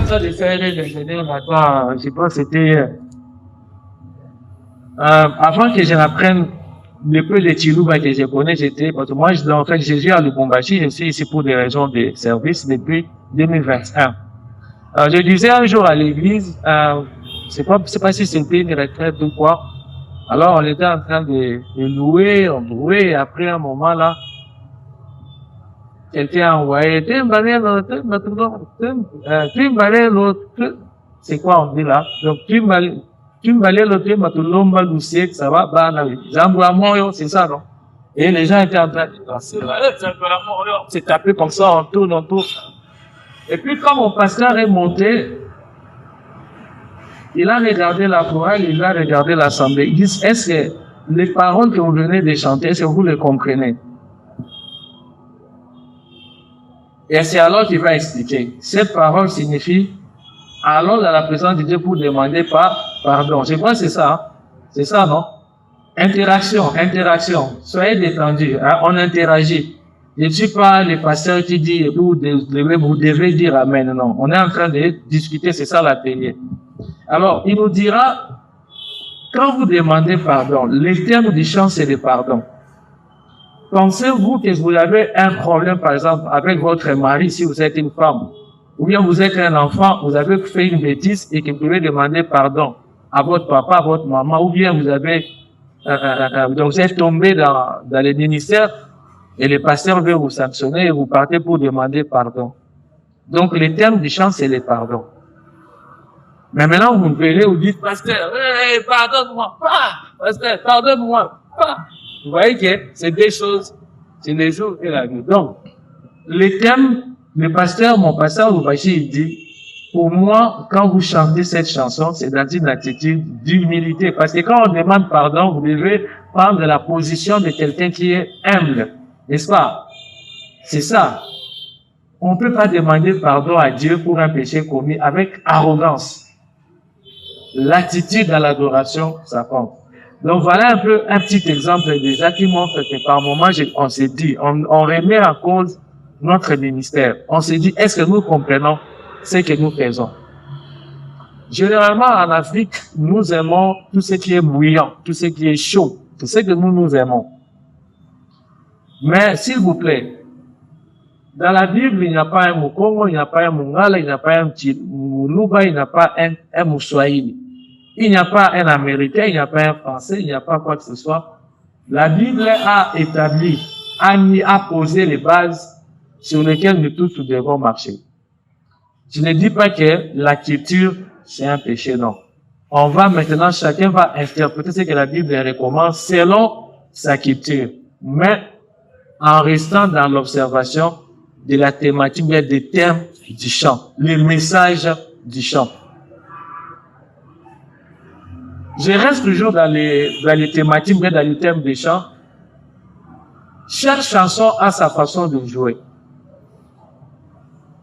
en train de faire le déjeuner maintenant, je pense que c'était avant que je n'apprenne le peu de Chiluba que je connais, parce que moi, en fait, je vis à Lubumbashi, je suis ici pour des raisons de service depuis 2021. Je disais un jour à l'église, c'est pas si c'était une retraite ou quoi. Alors, on était en train de louer, on louait, et après un moment là, quelqu'un a envoyé, c'est quoi on dit là? Donc, ça va, c'est ça, non? Et les gens étaient en train de danser là. C'est tapé comme ça, on tourne, on tourne. Et puis, quand mon pasteur est monté, il a regardé la chorale, il a regardé l'assemblée. Il dit, est-ce que les paroles que vous venez de chanter, est-ce que vous les comprenez? Et c'est alors qu'il va expliquer. Cette parole signifie, allons dans la présence de Dieu pour demander pardon. Je crois que c'est ça. Hein? C'est ça, non? Interaction. Soyez détendus. Hein? On interagit. Je ne suis pas le pasteur qui dit, vous devez dire amen. Non. On est en train de discuter, c'est ça l'atelier. Alors, il nous dira, quand vous demandez pardon, le terme du chant, c'est le pardon. Pensez-vous que vous avez un problème, par exemple, avec votre mari, si vous êtes une femme, ou bien vous êtes un enfant, vous avez fait une bêtise et que vous pouvez demander pardon à votre papa, à votre maman, ou bien vous avez, donc vous êtes tombé dans les ministères et le pasteur veut vous sanctionner et vous partez pour demander pardon. Donc, le terme du chant, c'est le pardon. Mais maintenant, vous me verrez, vous dites, pasteur, hey, pardonne-moi, pasteur, pardonne-moi, Vous voyez que c'est deux choses, c'est les jours et la nuit. Donc, le thème, mon pasteur Loubachi, il dit, pour moi, quand vous chantez cette chanson, c'est dans une attitude d'humilité. Parce que quand on demande pardon, vous devez prendre la position de quelqu'un qui est humble. N'est-ce pas? C'est ça. On ne peut pas demander pardon à Dieu pour un péché commis avec arrogance. L'attitude dans l'adoration, ça compte. Donc voilà un petit exemple déjà qui montre que par moment, on s'est dit, on remet en cause notre ministère. On s'est dit, est-ce que nous comprenons ce que nous faisons? Généralement, en Afrique, nous aimons tout ce qui est bouillant, tout ce qui est chaud, tout ce que nous aimons. Mais, s'il vous plaît, dans la Bible, il n'y a pas un Mukongo, il n'y a pas un Mungala, il n'y a pas un Muluba, il n'y a pas un Mouswahili. Il n'y a pas un Américain, il n'y a pas un Français, il n'y a pas quoi que ce soit. La Bible a établi, a posé les bases sur lesquelles nous tous devons marcher. Je ne dis pas que la culture, c'est un péché, non. On va maintenant, chacun va interpréter ce que la Bible recommande selon sa culture, mais en restant dans l'observation de la thématique, des termes du chant, les messages du chant. Je reste toujours dans les thématiques, dans les thèmes des chants. Chaque chanson a sa façon de jouer.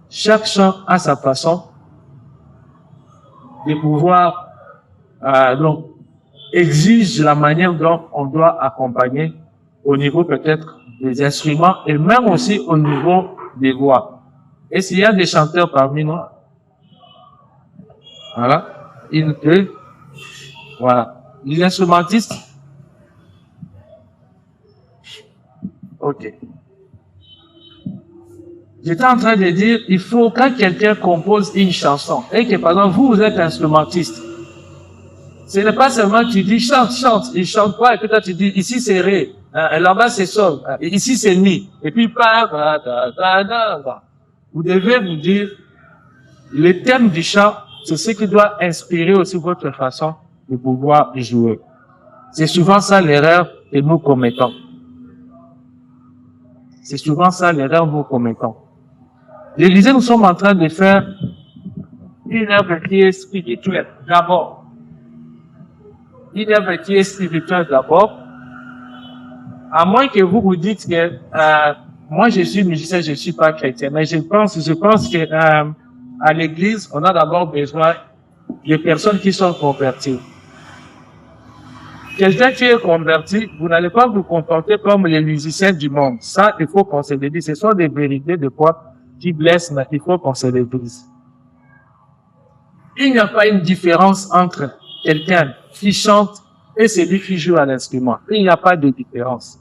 Chaque chant a sa façon de pouvoir, donc, exige la manière dont on doit accompagner au niveau peut-être des instruments et même aussi au niveau des voix. Et s'il y a des chanteurs parmi nous, voilà, voilà. Les instrumentistes, ok. J'étais en train de dire, il faut, quand quelqu'un compose une chanson, et que par exemple, vous êtes instrumentiste, ce n'est pas seulement que tu dis, chante, il chante pas, et puis toi tu dis, ici c'est ré, là-bas c'est sol, ici c'est mi, et puis vous devez vous dire, le thème du chant, c'est ce qui doit inspirer aussi votre façon de pouvoir jouer. C'est souvent ça l'erreur que nous commettons. C'est souvent ça l'erreur que nous commettons. L'Église, nous sommes en train de faire une œuvre qui est spirituelle d'abord. Une œuvre qui est spirituelle d'abord. À moins que vous vous dites que moi je suis musicien, je suis pas chrétien, mais je pense que à l'Église, on a d'abord besoin de personnes qui sont converties. Quelqu'un qui est converti, vous n'allez pas vous comporter comme les musiciens du monde. Ça, il faut qu'on se le dise. Ce sont des vérités de quoi qui blessent, mais il faut qu'on se le dise. Il n'y a pas une différence entre quelqu'un qui chante et celui qui joue à l'instrument. Il n'y a pas de différence.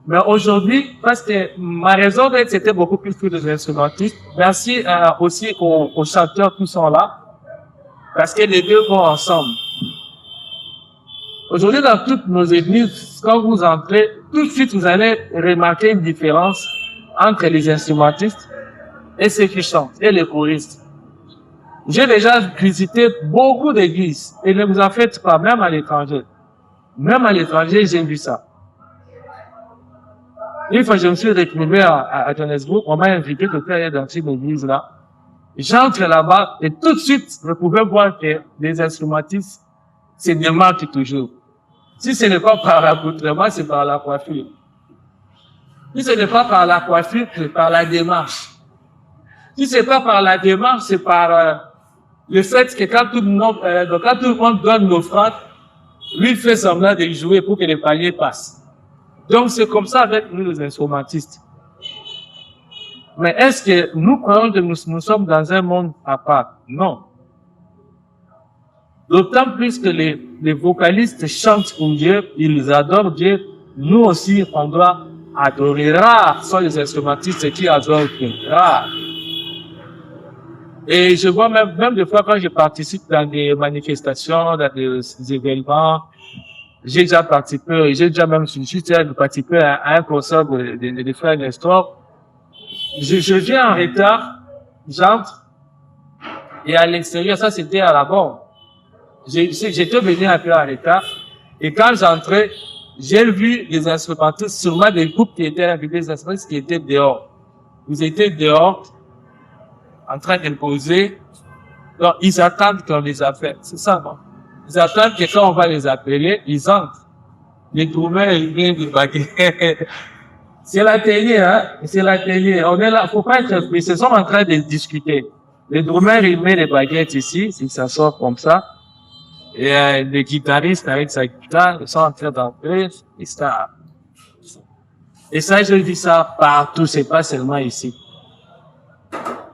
Mais aujourd'hui, parce que ma raison d'être, c'était beaucoup plus que les instrumentistes. Merci aussi aux chanteurs qui sont là, parce que les deux vont ensemble. Aujourd'hui, dans toutes nos églises, quand vous entrez, tout de suite, vous allez remarquer une différence entre les instrumentistes et ceux qui chantent, et les choristes. J'ai déjà visité beaucoup d'églises, et ne vous en faites pas, même à l'étranger. Même à l'étranger, j'ai vu ça. Une fois, je me suis retrouvé à Johannesburg, on m'a invité de faire dans cette église-là. J'entre là-bas, et tout de suite, je pouvais voir que les instrumentistes, c'est des marques toujours. Si ce n'est pas par l'accoutrement, c'est par la coiffure. Si ce n'est pas par la coiffure, c'est par la démarche. Si c'est pas par la démarche, c'est par le fait que quand tout le monde donne l'offrande, lui, il fait semblant de jouer pour que les paliers passent. Donc, c'est comme ça avec nous, les instrumentistes. Mais est-ce que nous croyons que nous sommes dans un monde à part? Non. D'autant plus que les vocalistes chantent pour Dieu, ils adorent Dieu. Nous aussi, on doit adorer. Rares sont les instrumentistes qui adorent Dieu. Rares. Et je vois même des fois quand je participe dans des manifestations, dans des événements, j'ai déjà participé, j'ai déjà même participé à un concert de frères Nestor. Je viens en retard, j'entre, et à l'extérieur, ça c'était à la bombe. J'étais venu un peu en retard, et quand j'entrais, j'ai vu les instrumentistes, sûrement des groupes qui étaient arrivés, des instrumentistes qui étaient dehors. Ils étaient dehors, en train de poser, donc ils attendent qu'on les appelle, c'est ça, non? Ils attendent que quand on va les appeler, ils entrent. Les drummers, ils viennent de baguettes. C'est l'atelier, hein. C'est l'atelier. On est là. Faut pas être, ils se sont en train de discuter. Les drummers, ils mettent les baguettes ici, ils s'assoient comme ça. Et les guitaristes avec sa guitare, ils sont en train d'entrer, et ça. Et ça, je dis ça partout, c'est pas seulement ici.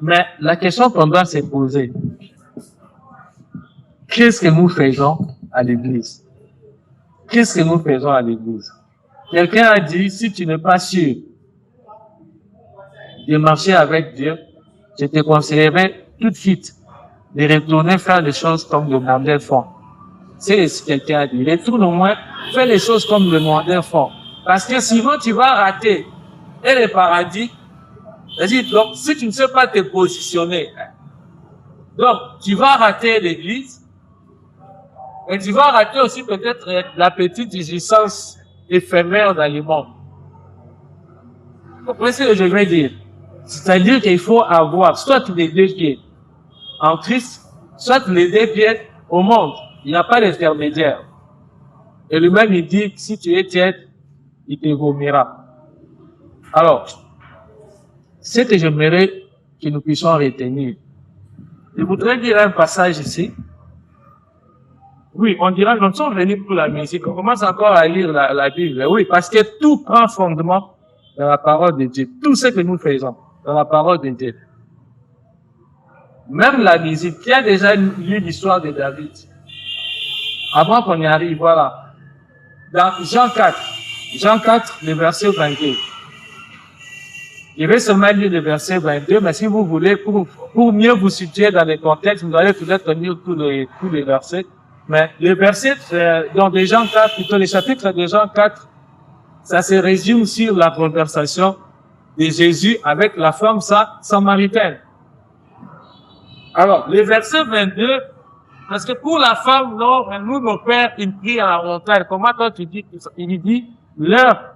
Mais la question qu'on doit se poser, qu'est-ce que nous faisons à l'église? Qu'est-ce que nous faisons à l'église? Quelqu'un a dit, si tu n'es pas sûr de marcher avec Dieu, je te conseillerais tout de suite de retourner faire les choses comme le modèle fond. C'est ce que quelqu'un a dit. Retourne au moins, fais les choses comme le modèle fond. Parce que sinon, tu vas rater. Et le paradis, c'est-à-dire, donc, si tu ne sais pas te positionner, donc, tu vas rater l'église, et tu vas rater aussi peut-être la petite existence éphémère dans le monde. Vous comprenez ce que je veux dire? C'est-à-dire qu'il faut avoir soit les deux pieds en Christ, soit les deux pieds au monde. Il n'y a pas d'intermédiaire. Et lui-même, il dit que si tu es tiède, il te vomira. Alors, ce que j'aimerais que nous puissions retenir, je voudrais dire un passage ici. Oui, on dira, nous sommes venus pour la musique. On commence encore à lire la Bible. Oui, parce que tout prend fondement dans la parole de Dieu. Tout ce que nous faisons dans la parole de Dieu. Même la musique. Qui a déjà lu l'histoire de David? Avant qu'on y arrive, voilà. Dans Jean 4, le verset 22. Je vais seulement lire le verset 22, mais si vous voulez, pour mieux vous situer dans le contexte, vous allez peut-être lire tous les versets. Mais le verset, dans les Jean 4, plutôt le chapitre de Jean 4, ça se résume sur la conversation de Jésus avec la femme samaritaine. Alors, le verset 22, parce que pour la femme, non, nous, nos pères, ils prient à la montagne. Comment toi tu dis ça? Il dit, l'heure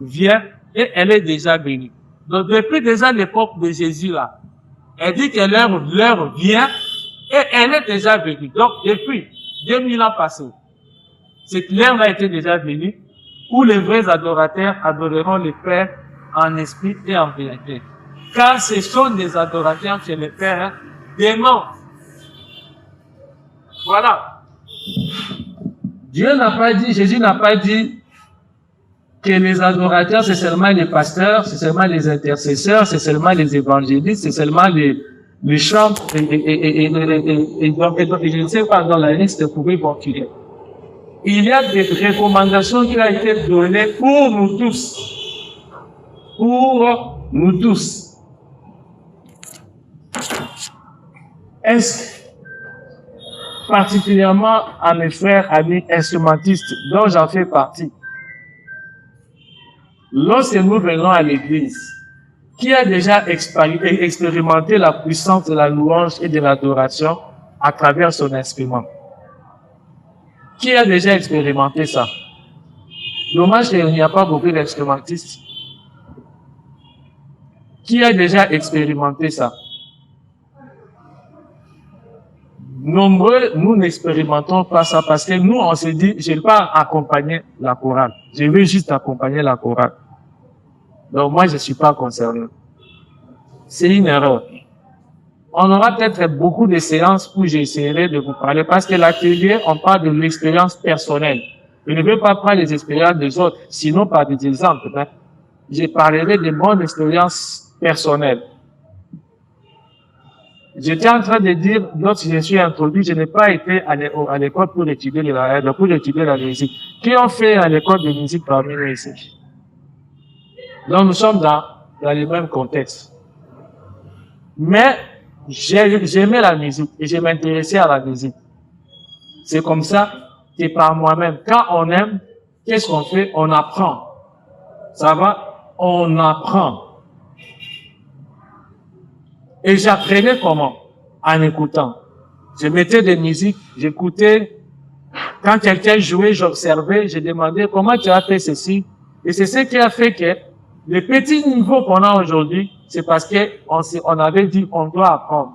vient et elle est déjà venue. Donc, depuis déjà l'époque de Jésus là, elle dit que l'heure vient et elle est déjà venue. Donc, depuis 2000 ans passés, cette l'heure a été déjà venue où les vrais adorateurs adoreront le Père en esprit et en vérité. Car ce sont des adorateurs chez le Père démons. Voilà. Jésus n'a pas dit que les adorateurs, c'est seulement les pasteurs, c'est seulement les intercesseurs, c'est seulement les évangélistes, c'est seulement le chant et je ne sais pas dans la liste, vous pouvez continuer. Il y a des recommandations qui ont été données pour nous tous. Pour nous tous. Est-ce particulièrement à mes frères, amis instrumentistes, dont j'en fais partie. Lorsque nous venons à l'église, qui a déjà expérimenté la puissance de la louange et de l'adoration à travers son instrument? Qui a déjà expérimenté ça? Dommage qu'il n'y a pas beaucoup d'instrumentistes. Qui a déjà expérimenté ça? Nombreux, nous n'expérimentons pas ça parce que nous, on se dit, je ne vais pas accompagner la chorale. Je veux juste accompagner la chorale. Donc moi, je ne suis pas concerné. C'est une erreur. On aura peut-être beaucoup de séances où j'essaierai de vous parler parce que l'atelier, on parle de l'expérience personnelle. Je ne veux pas prendre les expériences des autres, sinon par des exemples. Hein. Je parlerai de bonnes expériences personnelles. J'étais en train de dire, lorsque je suis introduit, je n'ai pas été à l'école pour étudier la musique. Qui ont fait à l'école de musique parmi nous ici? Donc nous sommes dans le même contexte. Mais j'aimais la musique et je m'intéressais à la musique. C'est comme ça que par moi-même, quand on aime, qu'est-ce qu'on fait? On apprend. Ça va? On apprend. Et j'apprenais comment? En écoutant. Je mettais des musiques, j'écoutais. Quand quelqu'un jouait, j'observais, je demandais comment tu as fait ceci. Et c'est ce qui a fait que le petit niveau qu'on a aujourd'hui, c'est parce que on avait dit on doit apprendre.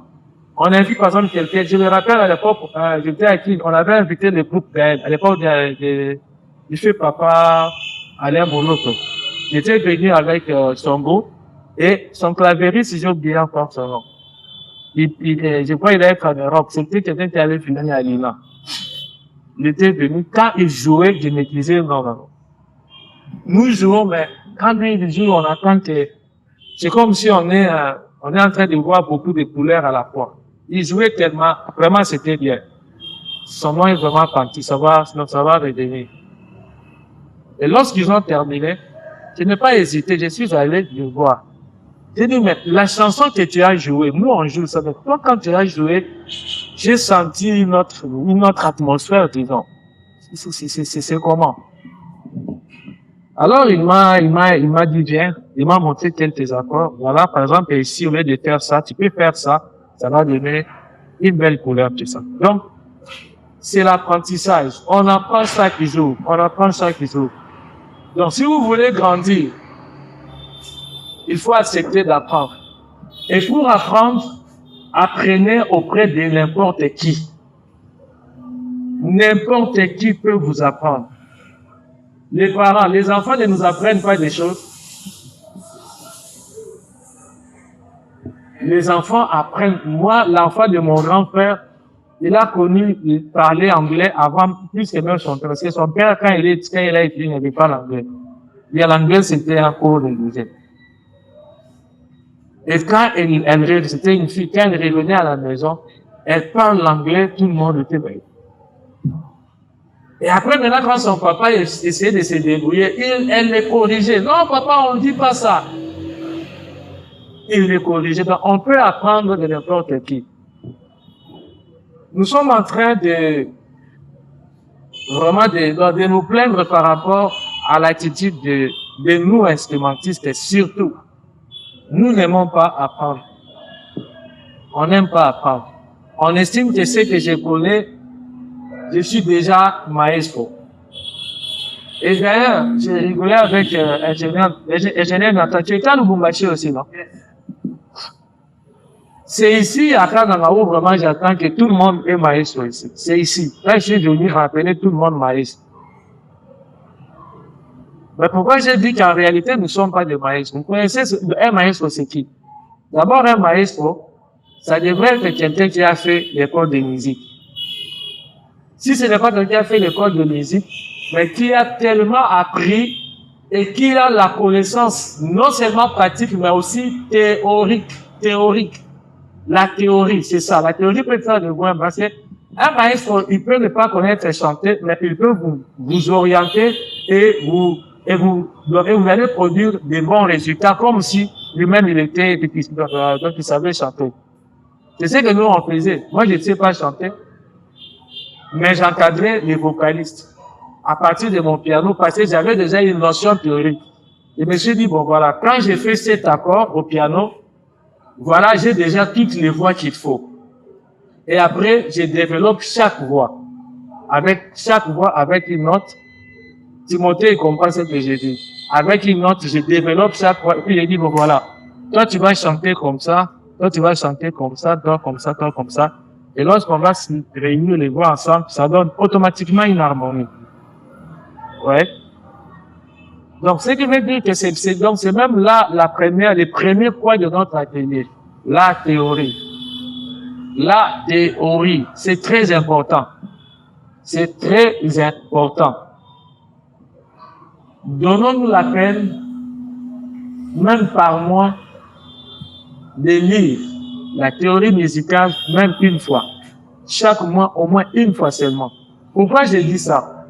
On invite par exemple quelqu'un, je me rappelle à l'époque, j'étais à qui, on avait invité le groupe d'elle, à l'époque du feu papa Alain Bonoto. J'étais venu avec son beau. Et son clavieriste, si j'ai oublié encore son nom. Je crois qu'il était en Europe. C'était quelqu'un qui avait fini à Lila. Il était venu. Quand il jouait, je me disais non. Nous jouons, mais quand lui il joue, on attend que... C'est comme si on est en train de voir beaucoup de couleurs à la fois. Il jouait tellement... Vraiment, c'était bien. Son nom est vraiment parti. Ça va redevenir. Et lorsqu'ils ont terminé, je n'ai pas hésité. Je suis allé le voir. J'ai dit, mais la chanson que tu as jouée, nous on joue ça, mais toi quand tu as joué, j'ai senti une autre atmosphère, disons. C'est comment? Alors il m'a dit, viens, il m'a montré quelques accords. Voilà, par exemple, ici, au lieu de faire ça, tu peux faire ça, ça va donner une belle couleur, tout ça. Donc, c'est l'apprentissage. On apprend ça qui joue, Donc, si vous voulez grandir, il faut accepter d'apprendre. Et pour apprendre, apprenez auprès de n'importe qui. N'importe qui peut vous apprendre. Les parents, les enfants ne nous apprennent pas des choses. Les enfants apprennent. Moi, l'enfant de mon grand frère, il a connu parler anglais avant, plus que même son père. Parce que son père, quand il a étudié, il n'avait pas l'anglais. Et l'anglais, c'était un cours de musée. Et quand c'était une fille, quand elle revenait à la maison, elle parle l'anglais, tout le monde était bête. Et après, maintenant, quand son papa essayait de se débrouiller, elle les corrigeait. Non, papa, on ne dit pas ça. Il les corrigeait. Donc, on peut apprendre de n'importe qui. Nous sommes en train vraiment de nous plaindre par rapport à l'attitude de nous instrumentistes, et surtout. Nous n'aimons pas apprendre. On n'aime pas apprendre. On estime que ce que je connais, je suis déjà maestro. Et d'ailleurs, j'ai rigolé avec ingénieur Nathan. Tu étais à Lubumbashi aussi, non? C'est ici, à Kananga, où vraiment j'attends que tout le monde est maestro ici. C'est ici. Là, je suis venu rappeler tout le monde maestro. Mais pourquoi j'ai dit qu'en réalité, nous ne sommes pas des maestros? Vous connaissez un maestro, c'est qui? D'abord, un maestro, ça devrait être quelqu'un qui a fait l'école de musique. Si ce n'est pas quelqu'un qui a fait l'école de musique, mais qui a tellement appris et qui a la connaissance non seulement pratique, mais aussi théorique. La théorie, c'est ça. La théorie peut faire de vous parce que un maestro, il peut ne pas connaître chanter, mais il peut vous orienter et vous allez produire des bons résultats comme si lui-même il était, donc il savait chanter. C'est ce que nous on faisait. Moi, je ne sais pas chanter, mais j'encadrais les vocalistes à partir de mon piano parce que j'avais déjà une notion théorique. Je me suis dit, bon voilà, quand j'ai fait cet accord au piano, voilà, j'ai déjà toutes les voix qu'il faut. Et après, je développe chaque voix. Avec chaque voix, avec une note. Timothée comprend ce que j'ai dit. Avec une note, je développe chaque voix. Et puis, j'ai dit, bon voilà, toi tu vas chanter comme ça, toi tu vas chanter comme ça, toi comme ça, toi comme ça. Et lorsqu'on va réunir les voix ensemble, ça donne automatiquement une harmonie. Ouais. Donc, ce qui veut dire que c'est même là les premiers points de notre atelier. La théorie. La théorie. C'est très important. C'est très important. Donnons-nous la peine, même par mois, de lire la théorie musicale même une fois. Chaque mois, au moins une fois seulement. Pourquoi j'ai dit ça?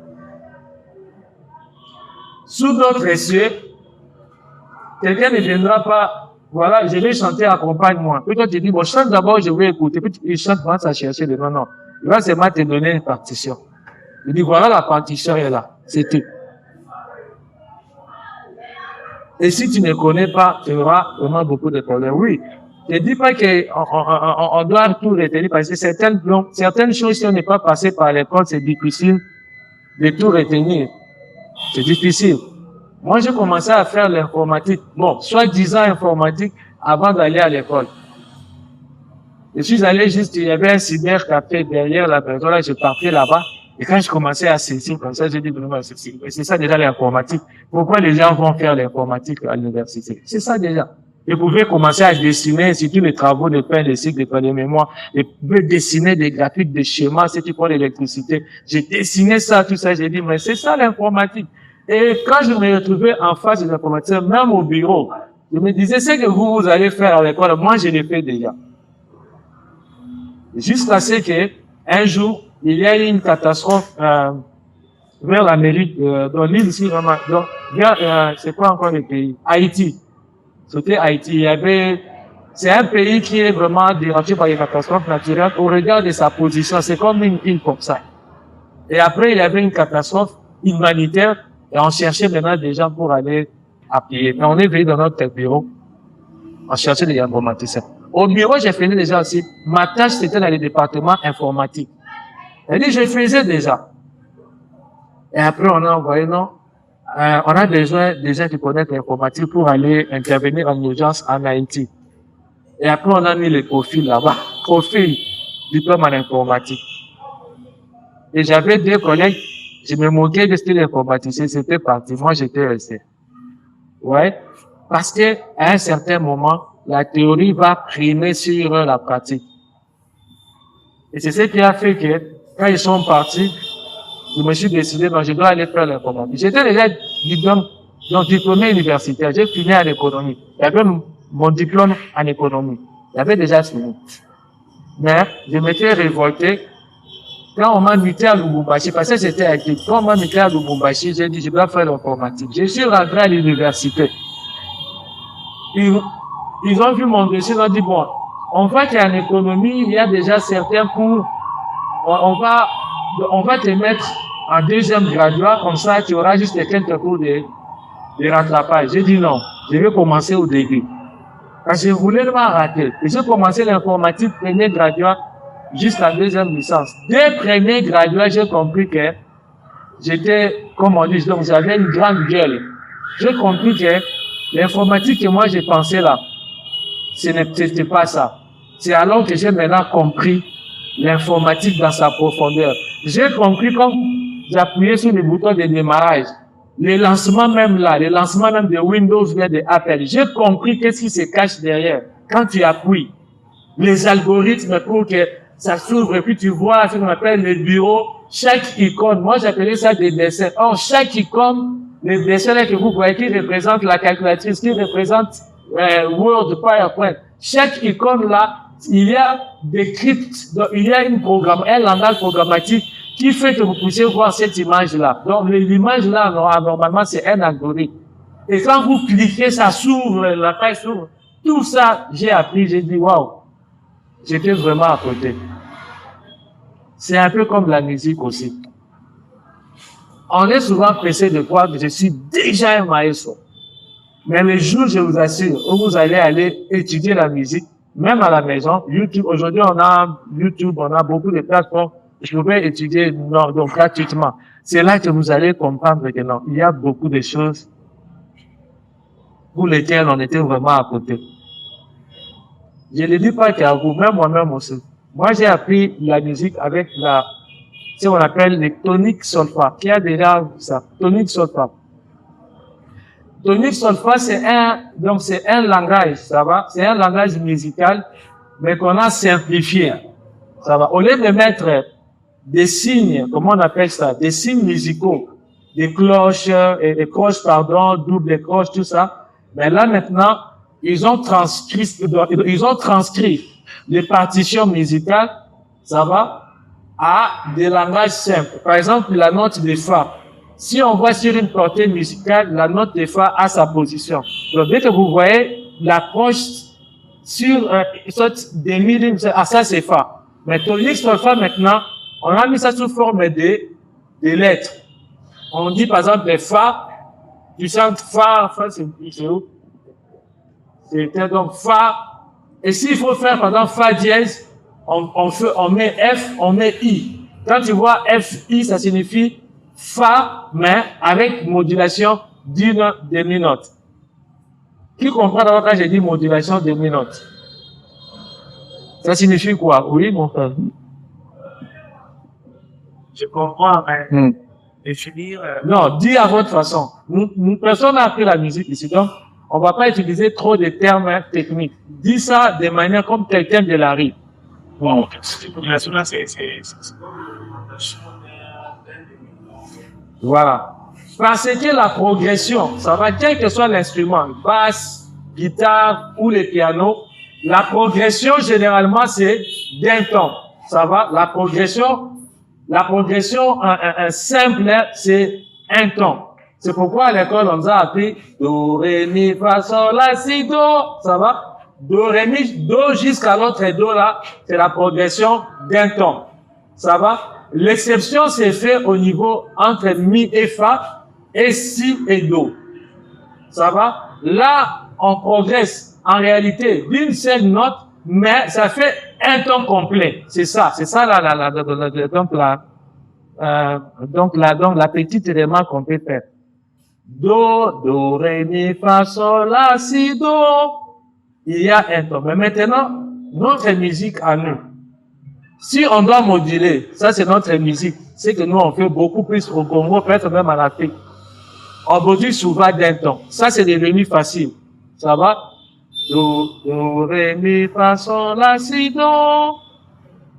Sous d'autres cieux, quelqu'un ne viendra pas, voilà, je vais chanter, accompagne-moi. Puis toi, tu dis, bon, chante d'abord, je vais écouter. Puis il chante, commence à chercher le non. Il va seulement te donner une partition. Il dit, voilà, la partition est là. C'est tout. Et si tu ne connais pas, tu auras vraiment beaucoup de problèmes. Oui. Ne dis pas qu'on doit tout retenir parce que certaines choses, si on n'est pas passé par l'école, c'est difficile de tout retenir. C'est difficile. Moi, j'ai commencé à faire l'informatique. Bon, soi-disant informatique avant d'aller à l'école. Je suis allé juste, il y avait un cybercafé derrière la maison, là, je partais là-bas. Et quand je commençais à saisir comme ça, j'ai dit, vraiment, c'est ça déjà l'informatique. Pourquoi les gens vont faire l'informatique à l'université? C'est ça déjà. Vous pouvez commencer à dessiner, surtout les travaux de pain, de cycle, de pain de mémoire. Vous pouvez dessiner des graphiques, des schémas, ceux qui font l'électricité. J'ai dessiné ça, tout ça, j'ai dit, mais c'est ça l'informatique. Et quand je me retrouvais en face des informaticiens, même au bureau, je me disais, c'est que vous allez faire à l'école, moi je l'ai fait déjà. Jusqu'à ce que, un jour, il y a eu une catastrophe, vers l'Amérique, dans l'île ici, vraiment, donc, c'est quoi encore le pays? Haïti. C'était Haïti. C'est un pays qui est vraiment dérangé par les catastrophes naturelles au regard de sa position. C'est comme une île comme ça. Et après, il y avait une catastrophe humanitaire et on cherchait maintenant des gens pour aller appuyer. Mais on est venu dans notre bureau. On cherchait des informaticiens. Au bureau, j'ai fait déjà aussi. Ma tâche, c'était dans le département informatique. C'est-à-dire, je faisais déjà. Et après, on a envoyé, non, on a besoin des gens qui connaissent l'informatique pour aller intervenir en urgence en Haïti. Et après, on a mis les profils là-bas. Profil, diplôme en informatique. Et j'avais deux collègues, je me moquais de style informaticien, c'était parti. Moi, j'étais resté. Ouais. Parce que, à un certain moment, la théorie va primer sur la pratique. Et c'est ce qui a fait que, quand ils sont partis, je me suis décidé, donc je dois aller faire l'informatique. J'étais déjà diplômé universitaire. J'ai fini en économie. Il y avait mon diplôme en économie. J'avais déjà fini. Mais, je m'étais révolté quand on m'a muté à Lubumbashi, parce que j'étais actif. Quand on m'a muté à Lubumbashi, j'ai dit, je dois faire l'informatique. Je suis rentré à l'université. Ils ont vu mon dossier, ils ont dit, bon, on voit qu'en économie, il y a déjà certains cours, on va te mettre en deuxième graduat, comme ça, tu auras juste quelques cours de rattrapage. J'ai dit non, je vais commencer au début. Parce que je voulais ne pas rater. Et j'ai commencé l'informatique premier graduat jusqu'à deuxième licence. Dès premier graduat, j'ai compris que j'étais, comme on dit, donc j'avais une grande gueule. J'ai compris que l'informatique que moi j'ai pensé là, ce n'était pas ça. C'est alors que j'ai maintenant compris l'informatique dans sa profondeur. J'ai compris quand j'appuyais sur les boutons de démarrage, les lancements même là, les lancements même de Windows via de Apple, j'ai compris qu'est-ce qui se cache derrière. Quand tu appuies, les algorithmes pour que ça s'ouvre et puis tu vois ce qu'on appelle le bureau, chaque icône, moi j'appelais ça des dessins. Or, chaque icône, les dessins là que vous voyez qui représentent la calculatrice, qui représente Word, PowerPoint, chaque icône là, il y a des cryptes, donc il y a un langage programmatique qui fait que vous puissiez voir cette image-là. Donc, l'image-là, normalement, c'est un algorithme. Et quand vous cliquez, ça s'ouvre, la page s'ouvre. Tout ça, j'ai appris, j'ai dit, waouh, j'étais vraiment à côté. C'est un peu comme la musique aussi. On est souvent pressé de croire que je suis déjà un maestro. Mais le jour, je vous assure, où vous allez aller étudier la musique, même à la maison, YouTube, aujourd'hui on a YouTube, on a beaucoup de plateformes, je pouvais étudier donc gratuitement. C'est là que vous allez comprendre que non, il y a beaucoup de choses pour lesquelles on était vraiment à côté. Je ne dis pas qu'à vous, même moi-même aussi. Moi, j'ai appris la musique avec ce qu'on appelle les toniques solfa. Qui a déjà ça? Tonique solfa. Tonique solfa, c'est un langage, ça va? C'est un langage musical, mais qu'on a simplifié. Ça va? Au lieu de mettre des signes, comment on appelle ça? Des signes musicaux. Des cloches, double cloches, tout ça. Mais là, maintenant, ils ont transcrit les partitions musicales, ça va, à des langages simples. Par exemple, la note de Fa. Si on voit sur une portée musicale, la note de Fa a sa position. Donc, dès que vous voyez l'approche sur une sorte de mi, ça c'est Fa. Mais tonique solfa maintenant, on a mis ça sous forme de lettres. On dit par exemple les Fa, tu sens Fa c'est où? C'était donc Fa. Et s'il faut faire, par exemple, Fa dièse, on met F, on met I. Quand tu vois F, I, ça signifie Fa, mais avec modulation d'une demi-note. Qui comprend d'abord quand j'ai dit modulation demi-note? Ça signifie quoi? Oui, mon frère? Je comprends, mais définir... Non, dis à votre façon. Personne n'a appris la musique ici, donc on va pas utiliser trop de termes techniques. Dis ça de manière comme quelqu'un de la rue. Bon, cette population-là, c'est... Voilà. Parce que la progression, ça va, quel que soit l'instrument, basse, guitare ou le piano, la progression, généralement, c'est d'un ton. Ça va? La progression simple, c'est un ton. C'est pourquoi à l'école, on nous a appris Do, Ré, Mi, Fa, Sol, La, Si, Do. Ça va? Do, Ré, Mi, Do jusqu'à l'autre Do là, c'est la progression d'un ton. Ça va? L'exception s'est fait au niveau entre Mi et Fa et Si et Do. Ça va? Là, on progresse en réalité d'une seule note, mais ça fait un ton complet. C'est ça la petite élément qu'on peut faire. Do, Ré, Mi, Fa, Sol, La, Si, Do. Il y a un ton. Mais maintenant, notre musique à nous. Si on doit moduler, ça c'est notre musique. C'est que nous on fait beaucoup plus au Congo, peut-être même en Afrique. On module souvent d'un ton. Ça c'est devenu facile. Ça va? Do, Ré, Mi, Fa, Sol, La, Si, Do.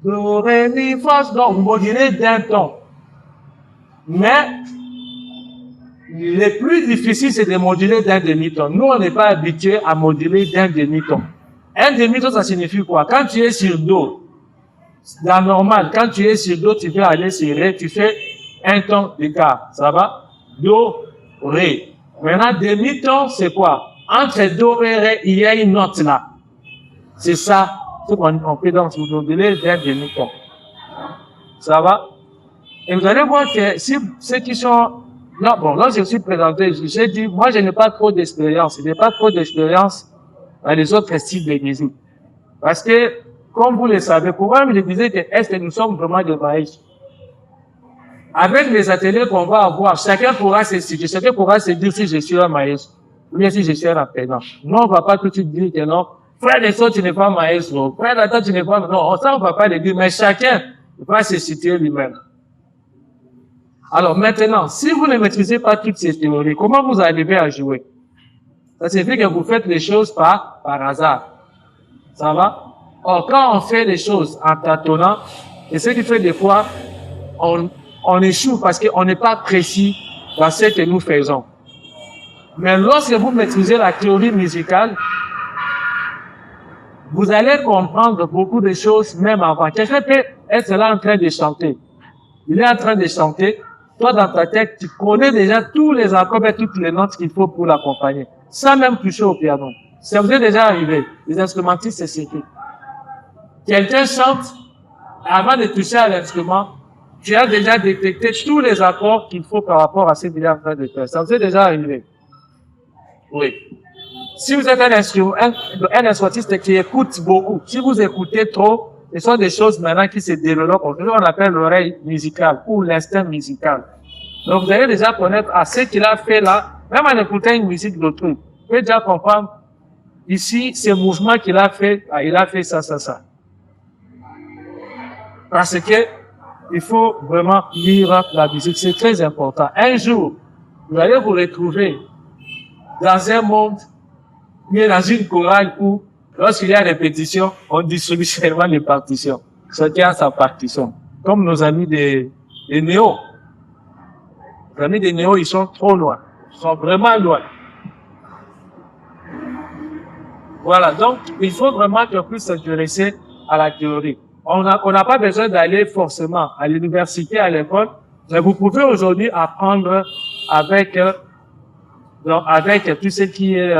Do, Ré, Mi, Fa, Sol. Donc, vous modulez d'un ton. Mais, le plus difficile, c'est de moduler d'un demi-ton. Nous, on n'est pas habitués à moduler d'un demi-ton. Un demi-ton, ça signifie quoi? Quand tu es sur Do, dans normal, quand tu es sur Do, tu veux aller sur Ré, tu fais un ton d'écart. Ça va? Do, Ré. Maintenant, demi-ton, c'est quoi? Entre Do et Ré, il y a une note là. C'est ça. Ce qu'on peut donc moduler d'un demi-ton. Ça va? Et vous allez voir que si ceux qui sont... Non, bon, là, je suis présenté, j'ai dit, moi, je n'ai pas trop d'expérience. Je n'ai pas trop d'expérience dans les autres styles de musique. Parce que, comme vous le savez, pour moi, je disais que est-ce que nous sommes vraiment des maïs? Avec les ateliers qu'on va avoir, chacun pourra se dire si je suis un maïs, ou bien si je suis un apprenant. Non, on va pas tout de suite dire que non. Frère de ça, tu n'es pas maestro. Frère de ça, tu n'es pas, non, ça, on va pas le dire, mais chacun va se situer lui-même. Alors maintenant, si vous ne maîtrisez pas toutes ces théories, comment vous arrivez à jouer? Ça signifie que vous faites les choses par hasard. Ça va? Or, quand on fait les choses en tâtonnant, et ce qui fait des fois, on échoue parce qu'on n'est pas précis dans ce que nous faisons. Mais lorsque vous maîtrisez la théorie musicale, vous allez comprendre beaucoup de choses même avant. Quelqu'un peut être là en train de chanter. Il est en train de chanter. Toi, dans ta tête, tu connais déjà tous les accords et toutes les notes qu'il faut pour l'accompagner. Sans même toucher au piano. Ça vous est déjà arrivé. Les instrumentistes, c'est ce qui. Quelqu'un chante, avant de toucher à l'instrument, tu as déjà détecté tous les accords qu'il faut par rapport à ce qu'il est en train de faire. Ça vous est déjà arrivé. Oui. Si vous êtes un instrumentiste qui écoute beaucoup, si vous écoutez trop, ce sont des choses maintenant qui se développent. On appelle l'oreille musicale ou l'instinct musical. Donc, vous allez déjà connaître ce qu'il a fait là, même en écoutant une musique d'autrui. Vous pouvez déjà comprendre, ici, ce mouvement qu'il a fait, il a fait ça, ça, ça. Parce que, il faut vraiment lire la musique. C'est très important. Un jour, vous allez vous retrouver dans un monde, mais dans une chorale où, lorsqu'il y a répétition, on distribue seulement les partitions. Chacun a sa partition. Comme nos amis des néo. Les amis des néo, ils sont trop loin. Ils sont vraiment loin. Voilà. Donc, il faut vraiment qu'on puisse s'intéresser à la théorie. On n'a pas besoin d'aller forcément à l'université, à l'école, mais vous pouvez aujourd'hui apprendre avec tout ce qui est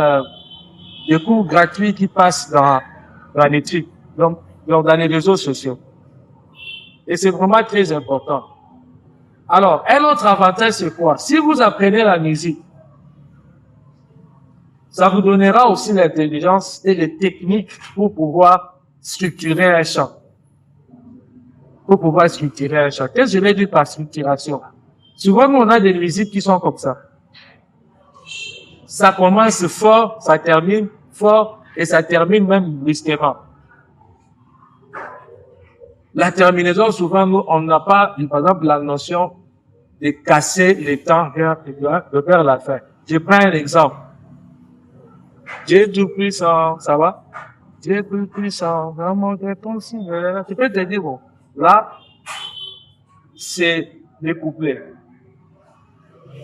des cours gratuits qui passent dans l'éthique, donc dans les réseaux sociaux. Et c'est vraiment très important. Alors, un autre avantage, c'est quoi? Si vous apprenez la musique, ça vous donnera aussi l'intelligence et les techniques pour pouvoir structurer un chant. Qu'est-ce que je vais dire par structuration? Souvent, on a des musiques qui sont comme ça. Ça commence fort, ça termine fort, et ça termine même brusquement. La terminaison, souvent, nous, on n'a pas, par exemple, la notion de casser les temps de faire la fin. Je prends un exemple. Dieu tout puissant, ça va? Dieu tout puissant, vraiment, ton signe. Tu peux te dire, bon, là, c'est les couplets.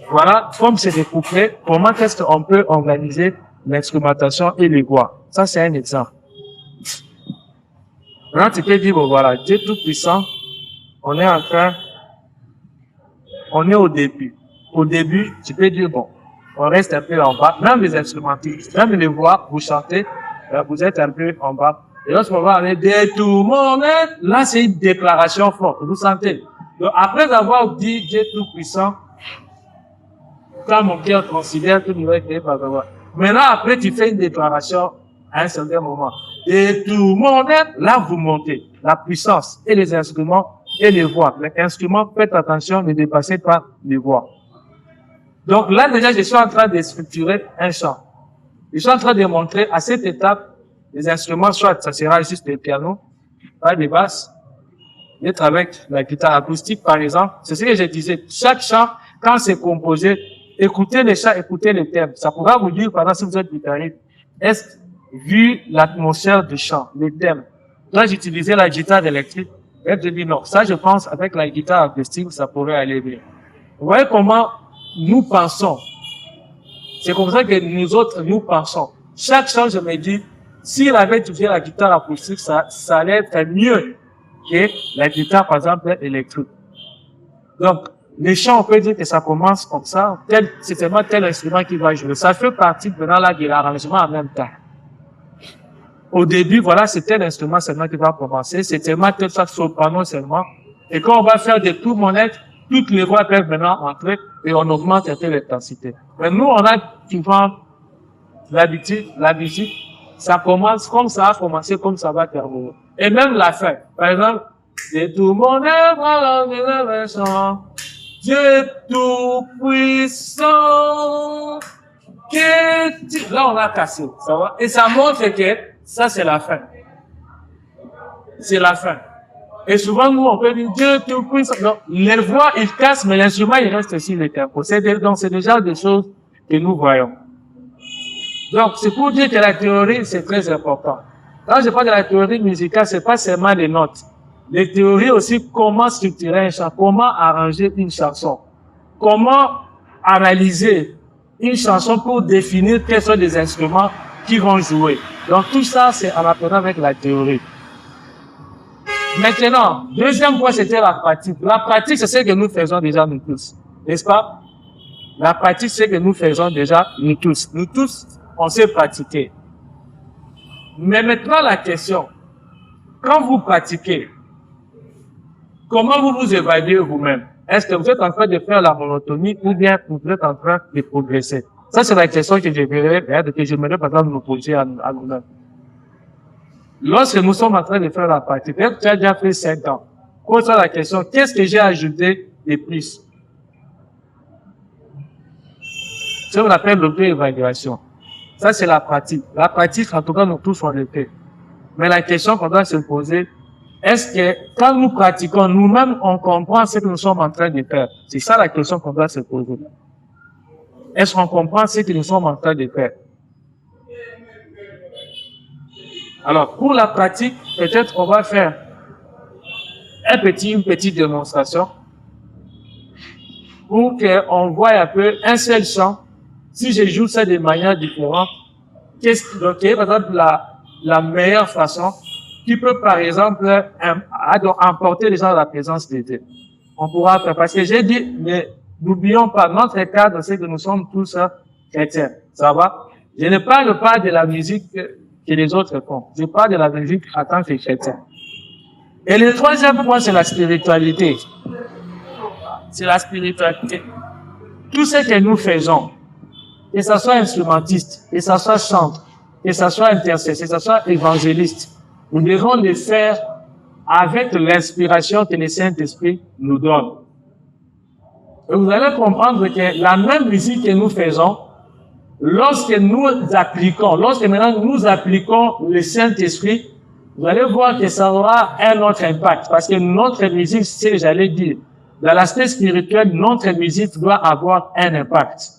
Voilà, comme c'est des couplets, comment est-ce qu'on peut organiser l'instrumentation et les voix? Ça, c'est un exemple. Maintenant, tu peux dire, bon, voilà, Dieu tout puissant, on est au début. Au début, tu peux dire, bon, on reste un peu en bas. Même les instrumentistes, même les voix, vous chantez, vous êtes un peu en bas. Et lorsqu'on va aller de tout mon être, là, c'est une déclaration forte. Vous sentez? Donc, après avoir dit Dieu tout puissant, quand mon cœur considère que nous est créé par la voix. Maintenant, après, tu fais une déclaration à un certain moment. Et tout mon être, là, vous montez. La puissance et les instruments et les voix. Les instruments, faites attention, ne dépassez pas les voix. Donc là, déjà, je suis en train de structurer un chant. Je suis en train de montrer à cette étape, les instruments, soit ça sera juste le piano, pas des basses, d'être avec la guitare acoustique, par exemple. C'est ce que je disais. Chaque chant, quand c'est composé, écoutez les chants, écoutez les thèmes. Ça pourra vous dire, pendant si vous êtes guitariste, est-ce, vu l'atmosphère du chant, les thèmes. Là, j'utilisais la guitare électrique. Et je dis non. Ça, je pense, avec la guitare acoustique, ça pourrait aller bien. Vous voyez comment nous pensons. C'est comme ça que nous autres, nous pensons. Chaque chant, je me dis, s'il avait utilisé la guitare acoustique, ça allait être mieux que la guitare, par exemple, électrique. Donc, les chants, on peut dire que ça commence comme ça. C'est seulement tel instrument qui va jouer. Ça fait partie maintenant là de l'arrangement en même temps. Au début, voilà, c'est tel instrument seulement qui va commencer. C'est tellement tel soprano seulement. Et quand on va faire des tours monettes, toutes les voix peuvent maintenant entrer et on augmente un peu l'intensité. Mais nous, on a souvent l'habitude, la musique, ça commence comme ça a commencé, comme ça va terminer. Et même la fin. Par exemple, de tout mon œuvre à l'envers, Dieu tout puissant, là, on a cassé, ça va? Et ça montre que ça, c'est la fin. C'est la fin. Et souvent, nous, on peut dire Dieu tout puissant. Non, les voix, ils cassent, mais l'instrument, il reste aussi le tempo. Donc, c'est déjà des choses que nous voyons. Donc, c'est pour dire que la théorie, c'est très important. Quand je parle de la théorie musicale, c'est pas seulement les notes. Les théories aussi, comment structurer un chant, comment arranger une chanson, comment analyser une chanson pour définir quels sont les instruments qui vont jouer. Donc tout ça, c'est en apprenant avec la théorie. Maintenant, deuxième point, c'était la pratique. La pratique, c'est ce que nous faisons déjà nous tous. N'est-ce pas? La pratique, c'est ce que nous faisons déjà nous tous. Nous tous, on sait pratiquer. Mais maintenant, la question, quand vous pratiquez, comment vous vous évaluez vous-même? Est-ce que vous êtes en train de faire la monotonie ou bien vous êtes en train de progresser? Ça, c'est la question que j'aimerais par exemple nous poser à nous-mêmes. Lorsque nous sommes en train de faire la pratique, peut-être tu as déjà fait 5 ans. Pose-toi la question, qu'est-ce que j'ai ajouté de plus? Ça, on appelle l'auto-évaluation. Ça, c'est la pratique. La pratique, en tout cas, nous tous, on le fait. Mais la question qu'on doit se poser, est-ce que quand nous pratiquons, nous-mêmes, on comprend ce que nous sommes en train de faire? C'est ça la question qu'on doit se poser. Est-ce qu'on comprend ce que nous sommes en train de faire? Alors, pour la pratique, peut-être on va faire une petite démonstration pour qu'on voit un peu un seul chant. Si je joue ça de manière différente, donc, par exemple, la meilleure façon qui peut, par exemple, emporter les gens à la présence de Dieu. On pourra faire, parce que j'ai dit, mais n'oublions pas, notre cadre, c'est que nous sommes tous chrétiens. Ça va? Je ne parle pas de la musique que les autres font. Je parle de la musique en tant que chrétien. Et le troisième point, c'est la spiritualité. C'est la spiritualité. Tout ce que nous faisons, que ça soit instrumentiste, que ça soit chanteur, que ça soit intercesseur, que ça soit évangéliste, nous devons le faire avec l'inspiration que le Saint-Esprit nous donne. Et vous allez comprendre que la même musique que nous faisons, lorsque maintenant nous appliquons le Saint-Esprit, vous allez voir que ça aura un autre impact. Parce que notre musique, c'est, j'allais dire, dans l'aspect spirituel, notre musique doit avoir un impact.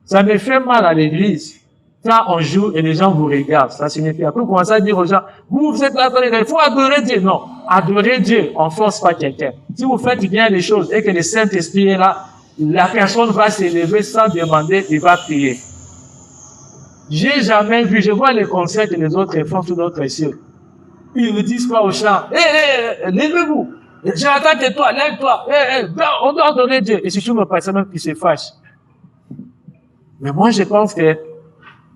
Ça me fait mal à l'église. Quand on joue et les gens vous regardent, ça signifie, après, vous commencez à dire aux gens, vous êtes là, il faut adorer Dieu. Non. Adorer Dieu, on force pas quelqu'un. Si vous faites bien les choses et que le Saint-Esprit est là, la personne va s'élever sans demander, il va prier. J'ai jamais vu, je vois les concerts que les autres font sur d'autres cieux. Ils ne disent pas aux chants, levez-vous. J'attends que toi, lève-toi. On doit adorer Dieu. Et surtout, me personne qui se fâche. Mais moi, je pense que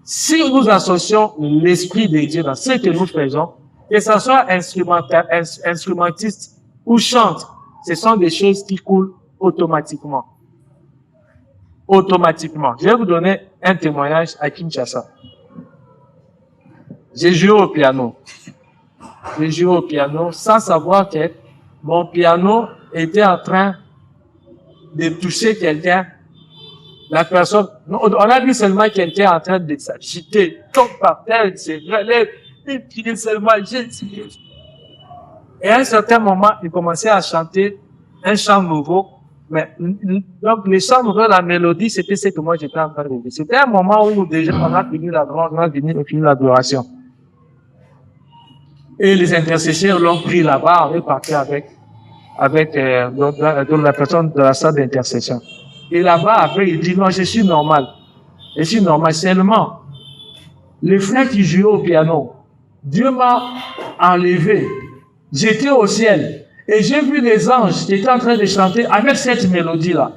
si nous associons l'Esprit de Dieu dans ce que nous faisons, que ce soit instrumentiste ou chante, ce sont des choses qui coulent automatiquement. Automatiquement. Je vais vous donner un témoignage à Kinshasa. J'ai joué au piano. J'ai joué au piano sans savoir que mon piano était en train de toucher quelqu'un. La personne, on a vu seulement quelqu'un en train de s'agiter, tombe par terre, il se relève, il crie seulement, et à un certain moment, il commençait à chanter un chant nouveau. Mais, donc, le chant nouveau, la mélodie, c'était ce que moi j'étais en train de dire. C'était un moment où déjà on a fini l'adoration. Et les intercesseurs l'ont pris là-bas, on est parti avec la personne de la salle d'intercession. Et là-bas, après, il dit, non, je suis normal. Je suis normal. Seulement, le frère qui jouait au piano, Dieu m'a enlevé. J'étais au ciel. Et j'ai vu les anges qui étaient en train de chanter avec cette mélodie-là.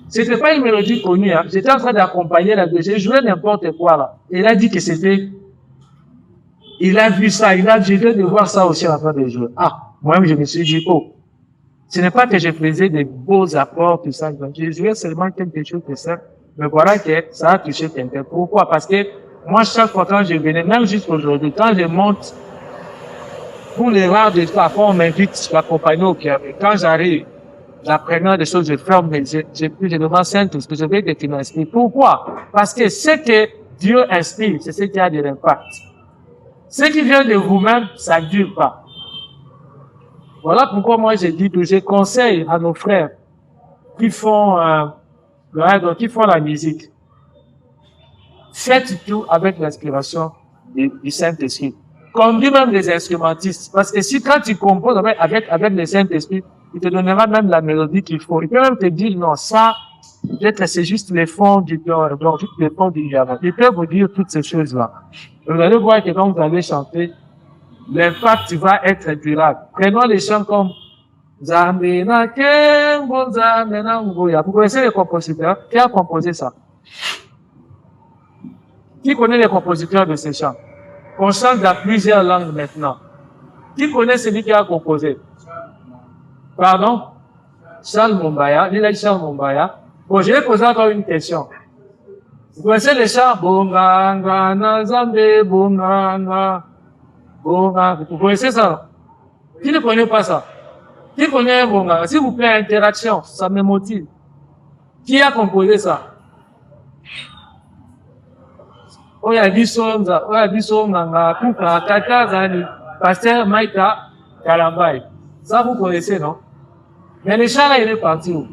C'était pas une mélodie connue, hein. J'étais en train d'accompagner la deux. J'ai joué n'importe quoi, là. Et il a dit que c'était, il a vu ça, je viens de voir ça aussi en train de jouer. Ah, moi-même, je me suis dit, oh. Ce n'est pas que je faisais des beaux apports, tout ça. Je jouais seulement quelque chose de ça. Mais voilà que ça a touché quelqu'un. Pourquoi? Parce que moi, chaque fois quand je venais, même jusqu'aujourd'hui, quand je monte, pour les rares de fois, on m'invite à accompagner au piano. Quand j'arrive, la première des choses, je ferme mes yeux, je demande Saint-Esprit, je veux que tu m'inspires. Pourquoi? Parce que ce que Dieu inspire, c'est ce qui a de l'impact. Ce qui vient de vous-même, ça ne dure pas. Voilà pourquoi moi j'ai dit que je conseille à nos frères qui font la musique. Faites tout avec l'inspiration du Saint-Esprit. Conduis même les instrumentistes. Parce que si quand tu composes avec le Saint-Esprit, il te donnera même la mélodie qu'il faut. Il peut même te dire, non, ça, Peut-être que c'est juste les fonds du cœur, donc juste les fonds du diamant. Ils peuvent vous dire toutes ces choses-là. Vous allez voir que quand vous allez chanter, l'impact va être durable. Prenons les chants comme Zamena Kembo Zamena Ngoya. Vous connaissez les compositeurs? Qui a composé ça? Qui connaît les compositeurs de ces chants? On chante dans plusieurs langues maintenant. Qui connaît celui qui a composé? Pardon? Charles Mumbaya. Il a dit Charles Mumbaya. Bon, je vais poser encore une question. Vous connaissez les chants? Bonganga, Nazambe, Bonganga, Bonganga. Vous connaissez ça? Qui ne connaît pas ça? Qui connaît Bonganga? S'il vous plaît, interaction. Ça me motive. Qui a composé ça? Oya Bisonza, Oya Bisonga, Kuka, Kaka, Zani, Pasteur Maïka, Kalambay. Ça, vous connaissez, non? Mais les chants là, il est parti où?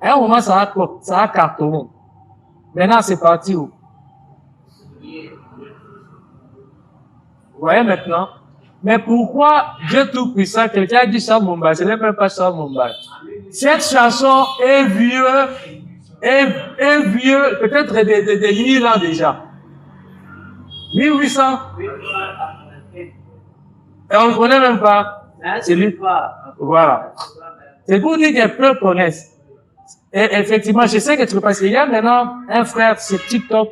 À un moment, ça a cartonné. Maintenant, c'est parti où? Vous voyez maintenant? Mais pourquoi Dieu Tout-Puissant, quelqu'un a dit Charles Mumbai, ce n'est même pas Charles Mumbai. Cette chanson est vieux, peut-être des 1000 ans déjà. 1800. Et on ne connaît même pas. C'est lui. Voilà. C'est pour dire que peu connaissent. Et effectivement, je sais que tu passes. Il y a maintenant un frère sur TikTok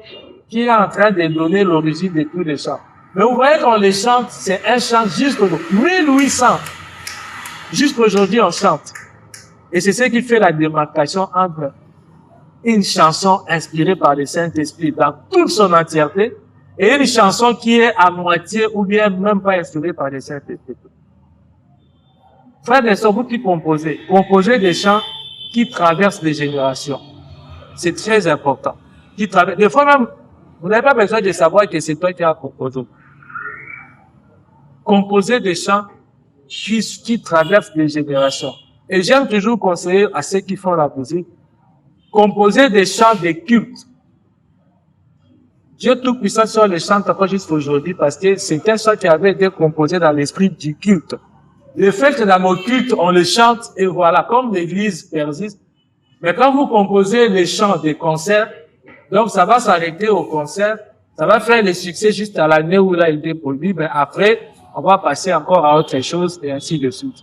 qui est en train de donner l'origine de tous les chants. Mais vous voyez qu'on les chante, c'est un chant jusqu'aujourd'hui. 1800. Jusqu'aujourd'hui, on chante. Et c'est ce qui fait la démarcation entre une chanson inspirée par le Saint-Esprit dans toute son entièreté et une chanson qui est à moitié ou bien même pas inspirée par le Saint-Esprit. Frères et sœurs, vous qui composez des chants qui traversent les générations. C'est très important. Des fois même, vous n'avez pas besoin de savoir que c'est toi qui as composé. Composer des chants qui traversent les générations. Et j'aime toujours conseiller à ceux qui font la musique, composer des chants de culte. Dieu Tout-Puissant sur les chants encore jusqu'à aujourd'hui parce que c'est un chant qui avait été composé dans l'esprit du culte. Le fait que dans nos cultes, on les chante et voilà, comme l'église persiste. Mais quand vous composez les chants des concerts, donc ça va s'arrêter au concert, ça va faire le succès juste à l'année où il a été produit, mais après, on va passer encore à autre chose et ainsi de suite.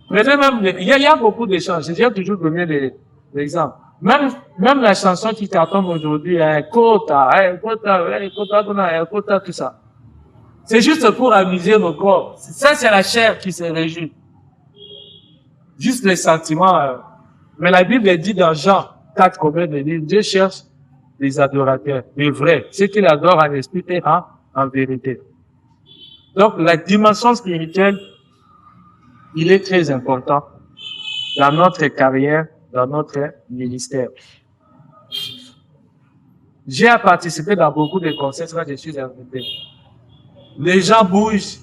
Prenez même, il y a beaucoup de chants, j'ai toujours donné l'exemple. Même la chanson qui cartonne aujourd'hui, Kota, tout ça. C'est juste pour amuser nos corps. Ça, c'est la chair qui se réjouit. Juste les sentiments. Mais la Bible dit dans Jean 4, combien de livres, Dieu cherche les adorateurs, les vrais, ceux qui l'adorent en esprit et en vérité. Donc, la dimension spirituelle, il est très important dans notre carrière, dans notre ministère. J'ai participé dans beaucoup de concerts quand je suis invité. Les gens bougent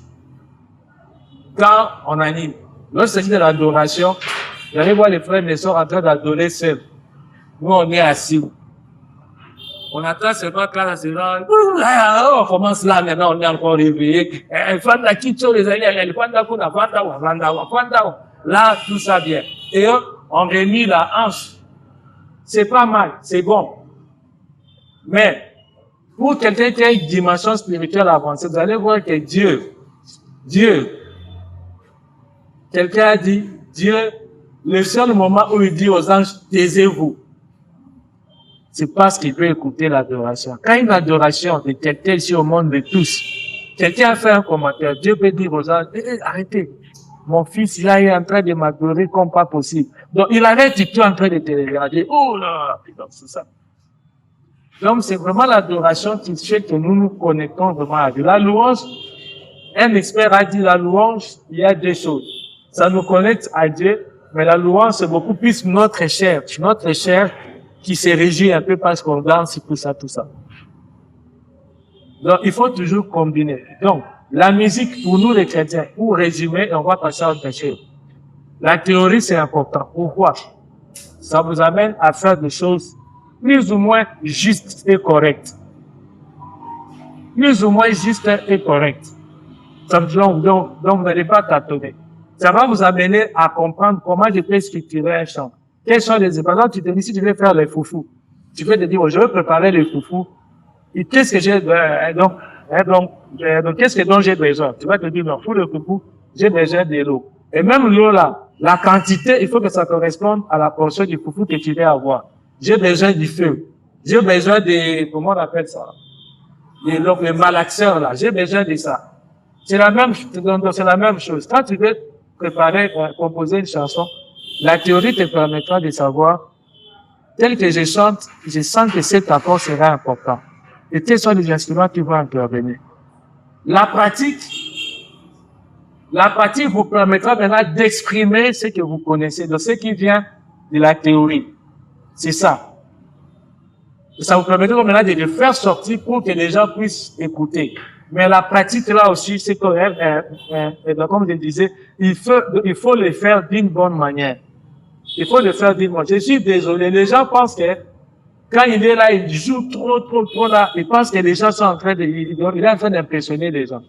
quand on anime. Lorsqu'il s'agit de l'adoration, vous allez voir les frères et sœurs en train d'adorer seuls. Nous, on est assis. On attend seulement quand c'est là. On commence là, maintenant, on est encore réveillé. Là, tout ça vient. Et on réunit la hanche. C'est pas mal, c'est bon. Mais, pour quelqu'un qui a une dimension spirituelle avancée, vous allez voir que Dieu, quelqu'un a dit, Dieu, le seul moment où il dit aux anges, taisez-vous, c'est parce qu'il peut écouter l'adoration. Quand une adoration de quelqu'un ici au monde de tous, quelqu'un a fait un commentaire, Dieu peut dire aux anges, arrêtez, mon fils, il est en train de m'adorer comme pas possible. Donc, il arrête, il est en train de te regarder. Oh là, c'est ça. Donc, c'est vraiment l'adoration qui fait que nous nous connectons vraiment à Dieu. La louange, un expert a dit la louange, il y a deux choses. Ça nous connecte à Dieu, mais la louange, c'est beaucoup plus notre chair qui se réjouit un peu parce qu'on danse, tout ça. Donc, il faut toujours combiner. Donc, la musique, pour nous les chrétiens, pour résumer, on va passer à autre chose. La théorie, c'est important. Pourquoi? Ça vous amène à faire des choses plus ou moins justes et correctes. Plus ou moins justes et correctes. Donc vous n'allez pas tâtonner. Ça va vous amener à comprendre comment je peux structurer un chant. Quels sont les, par exemple, tu te dis, si tu veux faire les foufous, tu peux te dire, oh, je veux préparer les foufous. Et qu'est-ce que j'ai, donc, qu'est-ce que dont j'ai besoin? Tu vas te dire, non, pour le foufou, j'ai besoin de l'eau. Et même l'eau là, la quantité, il faut que ça corresponde à la portion du foufou que tu veux avoir. J'ai besoin du feu. J'ai besoin de, comment on appelle ça? Donc, les malaxeurs là, j'ai besoin de ça. C'est la même chose. Quand tu veux préparer, composer une chanson, la théorie te permettra de savoir, tel que je chante, je sens que cet accord sera important. Et quels sont les instruments qui vont intervenir. La pratique vous permettra maintenant d'exprimer ce que vous connaissez, de ce qui vient de la théorie. C'est ça. Ça vous permettra maintenant de le faire sortir pour que les gens puissent écouter. Mais la pratique là aussi, c'est comme je disais, il faut le faire d'une bonne manière. Il faut le faire d'une bonne manière. Je suis désolé, les gens pensent que quand il est là, il joue trop là, ils pensent que les gens sont en train il est en train d'impressionner les gens.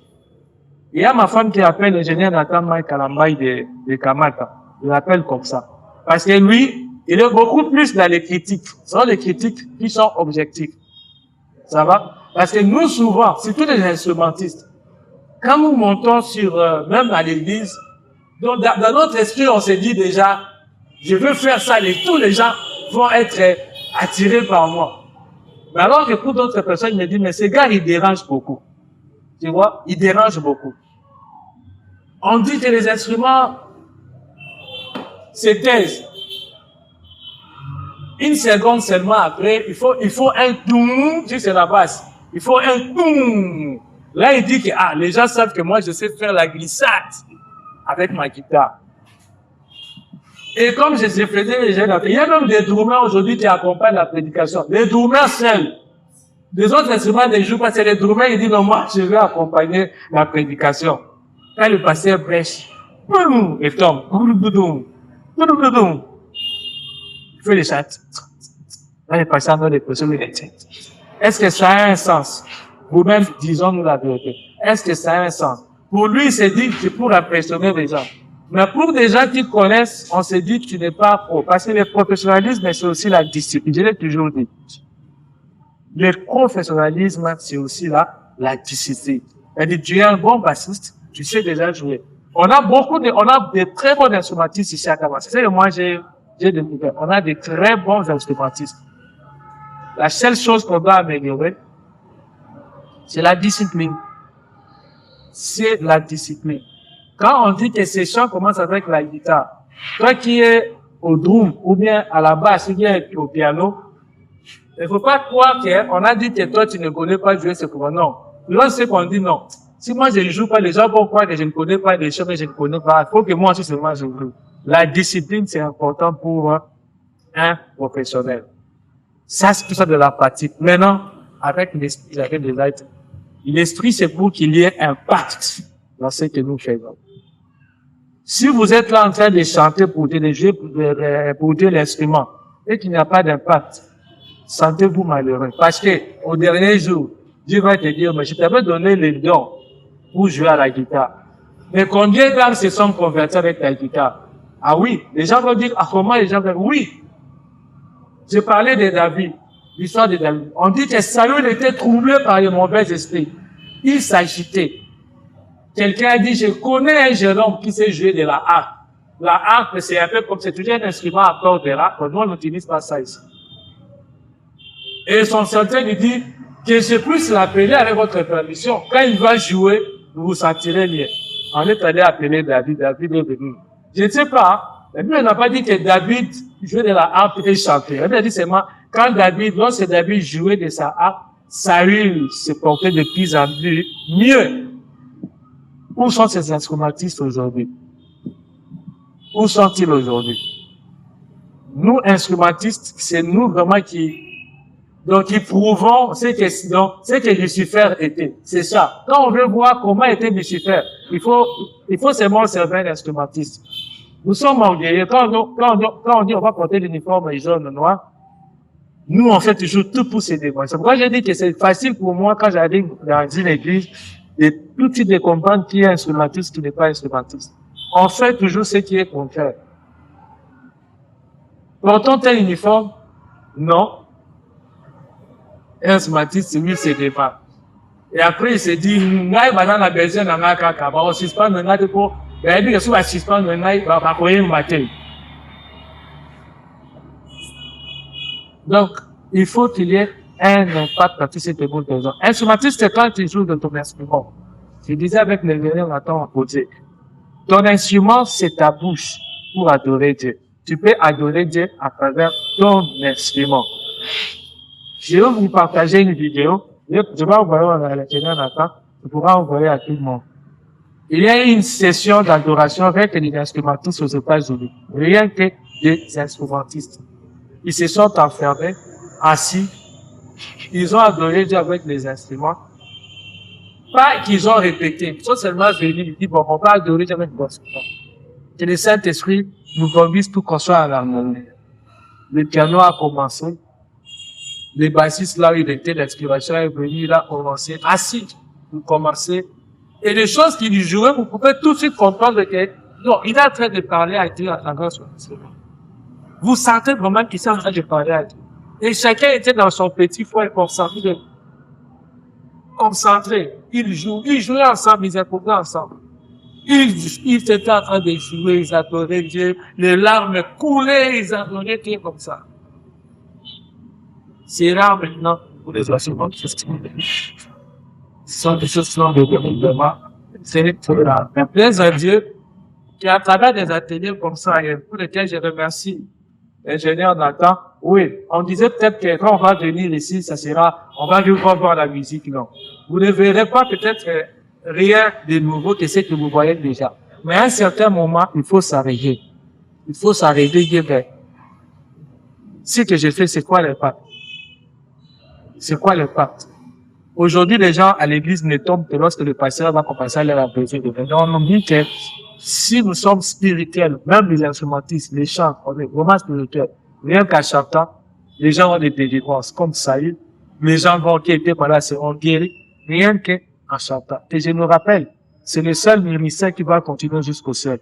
Il y a ma femme qui appelle l'ingénieur Nathan Mike Kalambay de Kamata. Il l'appelle comme ça. Parce que lui, il est beaucoup plus dans les critiques. Ce sont les critiques qui sont objectives. Ça va? Parce que nous, souvent, c'est tous les instrumentistes. Quand nous montons sur, même à l'église, donc dans notre esprit, on se dit déjà, je veux faire ça, et tous les gens vont être attirés par moi. Mais alors que pour d'autres personnes, ils me disent, mais ce gars, il dérange beaucoup. Tu vois? Il dérange beaucoup. On dit que les instruments se taisent. Une seconde seulement après, il faut un toum, si c'est la basse. Il faut un toum. Là, il dit que, les gens savent que moi, je sais faire la glissade avec ma guitare. Et comme je faisais les jeunes, il y a même des drummers aujourd'hui qui accompagnent la prédication. Les drummers seuls. Les autres instruments ne jouent pas, c'est les drummers, ils disent, non, moi, je vais accompagner la prédication. Quand le pasteur prêche, il tombe. Il fait les chants. Là, le pasteur donne des pressions, il est. Est-ce que ça a un sens? Vous-même, disons-nous la vérité. Est-ce que ça a un sens? Pour lui, il s'est dit, c'est pour impressionner les gens. Mais pour des gens qui connaissent, on se dit que tu n'es pas pro. Parce que le professionnalisme, c'est aussi la discipline. Je l'ai toujours dit. Le professionnalisme, c'est aussi la discipline. C'est-à-dire, tu es un bon bassiste, tu sais déjà jouer. On a des très bons instrumentistes ici à Kamas. C'est ce que moi, j'ai découvert. On a des très bons instrumentistes. La seule chose qu'on doit améliorer, c'est la discipline. C'est la discipline. Quand on dit que ces chants commencent avec la guitare, toi qui es au drum, ou bien à la basse, ou bien au piano, il ne faut pas croire qu'on a dit que toi tu ne connais pas jouer ce instrument. Non. Là, c'est qu'on dit non. Si moi je ne joue pas, les gens vont croire que je ne connais pas les chants, mais je ne connais pas. Il faut que moi aussi seulement je joue. La discipline, c'est important pour un professionnel. Ça, c'est tout ça de la pratique. Maintenant, avec l'esprit, j'avais déjà dit. L'esprit, c'est pour qu'il y ait un pacte dans ce que nous faisons. Si vous êtes là en train de chanter pour jouer pour l'instrument, et qu'il n'y a pas d'impact, sentez-vous malheureux. Parce que, au dernier jour, Dieu va te dire, mais je t'avais donné les dons pour jouer à la guitare. Mais combien d'âmes se sont convertis avec ta guitare? Ah oui, les gens vont dire, comment les gens vont dire, oui. J'ai parlé de David, l'histoire de David. On dit que Saül était troublé par le mauvais esprit. Il s'agitait. Quelqu'un a dit, je connais un jeune homme qui sait jouer de la harpe. La harpe, c'est un peu comme, c'est toujours un instrument à cordes là, nous on n'utilise pas ça ici. Et son secrétaire lui dit, que je puisse l'appeler avec votre permission. Quand il va jouer, vous vous sentirez mieux. On est allé appeler David, David est venu. Je ne sais pas, la Bible n'a pas dit que David jouait de la harpe et chantait. Elle a dit seulement, lorsque David jouait de sa harpe, Saül se portait de plus en plus mieux. Où sont ces instrumentistes aujourd'hui? Où sont-ils aujourd'hui? Nous, instrumentistes, c'est nous vraiment qui prouvons ce que Lucifer était. C'est ça. Quand on veut voir comment était Lucifer, il faut seulement observer un instrumentiste. Nous sommes orgueilleux. Quand on dit on va porter l'uniforme jaune, noir, nous, on fait toujours tout pour se démontrer. C'est pourquoi j'ai dit que c'est facile pour moi, quand j'arrive dans une église, de tout de suite de comprendre qui est instrumentiste, qui n'est pas instrumentiste. on fait toujours ce qui est contraire. Portons tel uniforme? Non. Un smatiste, lui, se débat. Et après, il se dit, ngai ba dans la besoin na nga kaka, ba on suspend nga de ko, ba ebi que va suspendre ngai ba koye matin. Donc, il faut qu'il y ait un impact dans toutes ces choses. Un smatiste, c'est quand tu joues de ton instrument. Je disais avec les vénères, attends, opposé. Ton instrument, c'est ta bouche pour adorer Dieu. Tu peux adorer Dieu à travers ton instrument. Je vais vous partager une vidéo. Je vais envoyer à l'intérieur Nathan. Je pourrai envoyer à tout le monde. Il y a une session d'adoration avec les instrumentistes aux États-Unis. Rien que des instrumentistes. Ils se sont enfermés, assis. Ils ont adoré Dieu avec les instruments. Pas qu'ils ont répété. Ils sont seulement venus, ils disent, bon, on va adorer Dieu avec les instruments. Que le Saint-Esprit nous conduise pour qu'on soit à l'harmonie. Le piano a commencé. Les bassistes, là où il était, l'inspiration est venue, il a commencé. Assis, vous commencez. Et les choses qu'il jouait, vous pouvez tout de suite comprendre que, non, il est en train de parler à Dieu à travers son instrument. Vous sentez vraiment qu'il est en train de parler à Dieu. Et chacun était dans son petit foyer concentré. Ils jouaient ensemble, ils écoutaient ensemble. Ils étaient en train de jouer, ils adoraient Dieu, les larmes coulaient, ils adoraient Dieu comme ça. C'est rare maintenant pour les instrumentistes. Ce sont des choses qui sont de développement. C'est rare. Mais plaise à Dieu, qui à travers des ateliers comme ça, pour lesquels je remercie l'ingénieur Nathan, oui, on disait peut-être que quand on va venir ici, ça sera, on va juste voir la musique, non. Vous ne verrez pas peut-être rien de nouveau que ce que vous voyez déjà. Mais à un certain moment, il faut s'arrêter. Il faut s'arrêter et dire, ben, ce que je fais, c'est quoi l'impact? C'est quoi l'impact? Aujourd'hui, les gens à l'église ne tombent que lorsque le pasteur va commencer à leur apaiser. Donc, on dit que si nous sommes spirituels, même les instrumentistes, les chants, on est vraiment spirituels. Rien qu'à chantant, les gens ont des délivrances comme Saül. Les gens qui étaient par là seront guéris. Rien qu'en chantant. Et je me rappelle, c'est le seul ministère qui va continuer jusqu'au ciel.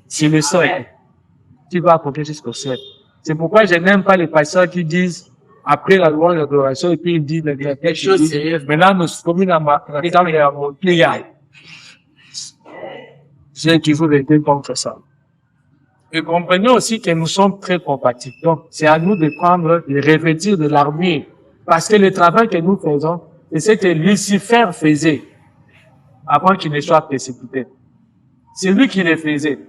C'est le seul qui va continuer jusqu'au ciel. C'est pourquoi je n'aime pas les pasteurs qui disent, après la loi de l'adoration, et puis ils disent, il y a quelque chose sérieux. Maintenant, nous sommes dans mon pliage. J'ai toujours été contre ça. Et comprenez aussi que nous sommes très compatibles. Donc, c'est à nous de prendre, de revêtir de l'armure. Parce que le travail que nous faisons, c'est ce que Lucifer faisait avant qu'il ne soit précipité. C'est lui qui le faisait.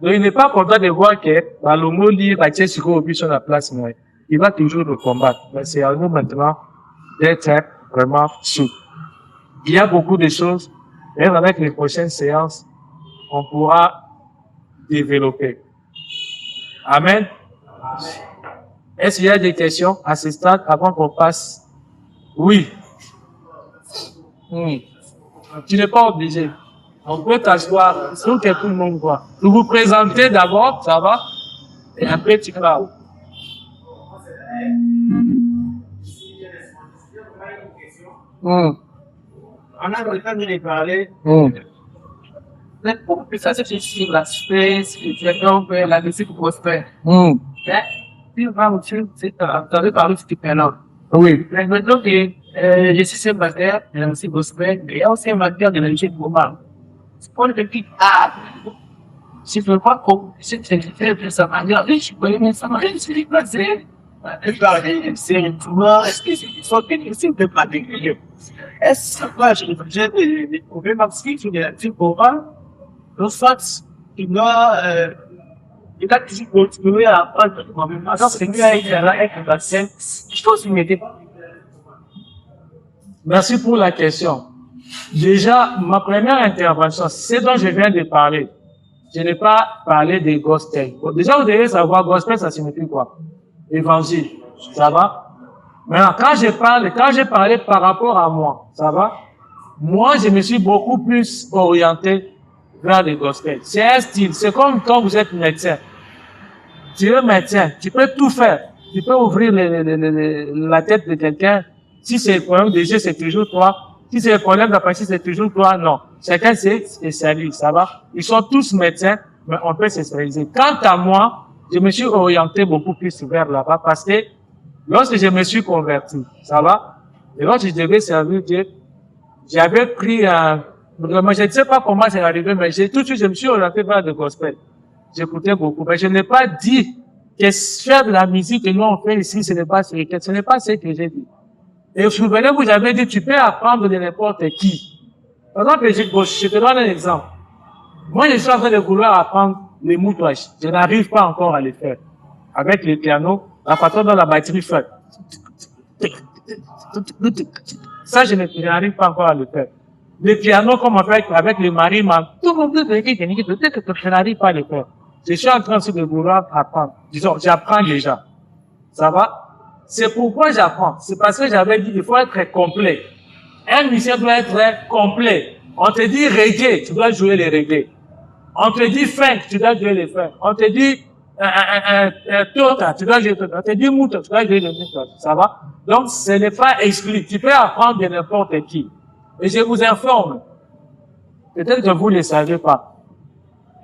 Donc, il n'est pas content de voir que, dans le mot libre, sur la place, mais il va toujours le combattre. Mais c'est à nous maintenant d'être vraiment sous. Il y a beaucoup de choses, même avec les prochaines séances, on pourra développer. Amen. Est-ce qu'il y a des questions à ce stade avant qu'on passe? Oui. Tu n'es pas obligé. On peut t'asseoir, sans que tout le monde voit. Vous vous présentez d'abord, ça va? Et après tu parles. On a le temps de les parler. Pour que ça se fait sur l'aspect spirituel, la musique prospère. Mais, si on va au-dessus, tu avais parlé de Stupénant. Oui. Mais maintenant que je suis célibataire, de la musique prospère, il y a aussi un matière de la musique globale. C'est pour le petit, si je veux pas qu'on puisse faire de sa manière riche, vous voyez, mais ça m'a réussi à passer. C'est une tour, est-ce que c'est une sorte de particulier? Est-ce que j'ai des problèmes psychiques sur la musique globale? Le fait, il doit toujours continuer à apprendre moi-même. Alors, c'est mieux avec le patient. Je pense qu'il m'était pas. Merci pour la question. Déjà, ma première intervention, c'est dont je viens de parler. Je n'ai pas parlé des gospel. Déjà, vous devez savoir, gospel, ça signifie quoi? Évangile. Ça va? Maintenant, quand j'ai parlé par rapport à moi, ça va? Moi, je me suis beaucoup plus orienté vers le gospel. C'est un style. C'est comme quand vous êtes médecin. Tu es médecin. Tu peux tout faire. Tu peux ouvrir la tête de quelqu'un. Si c'est le problème des yeux, c'est toujours toi. Si c'est le problème d'apprécier, c'est toujours toi. Non. Chacun s'est spécialiste. Ça va? Ils sont tous médecins, mais on peut s'espécialiser. Quant à moi, je me suis orienté beaucoup plus vers là-bas parce que lorsque je me suis converti, ça va? Et lorsque je devais servir Dieu, j'avais pris vraiment, je ne sais pas comment c'est arrivé, mais tout de suite, je me suis orienté vers le gospel. J'écoutais beaucoup, mais je n'ai pas dit que faire de la musique que nous on fait ici, ce n'est pas ce que j'ai dit. Et vous souvenez-vous, j'avais dit, tu peux apprendre de n'importe qui. Par exemple, je te donne un exemple. Moi, je suis en train de vouloir apprendre les moutouages. Je n'arrive pas encore à les faire. Avec le piano, la façon dont la batterie fait. Ça, je n'arrive pas encore à le faire. Le piano, comme on fait avec le marimba, je n'arrive pas à le faire. Je suis en train de vouloir apprendre. Disons, j'apprends déjà. Ça va? C'est pourquoi j'apprends. C'est parce que j'avais dit, il faut être complet. Un musicien doit être complet. On te dit reggae, tu dois jouer les reggae. On te dit funk, tu dois jouer les funk. On te dit tota, tu dois jouer tota. On te dit mouton, tu dois jouer les moutons. Ça va? Donc, ce n'est pas exclu. Tu peux apprendre de n'importe qui. Et je vous informe. Peut-être que vous ne le savez pas.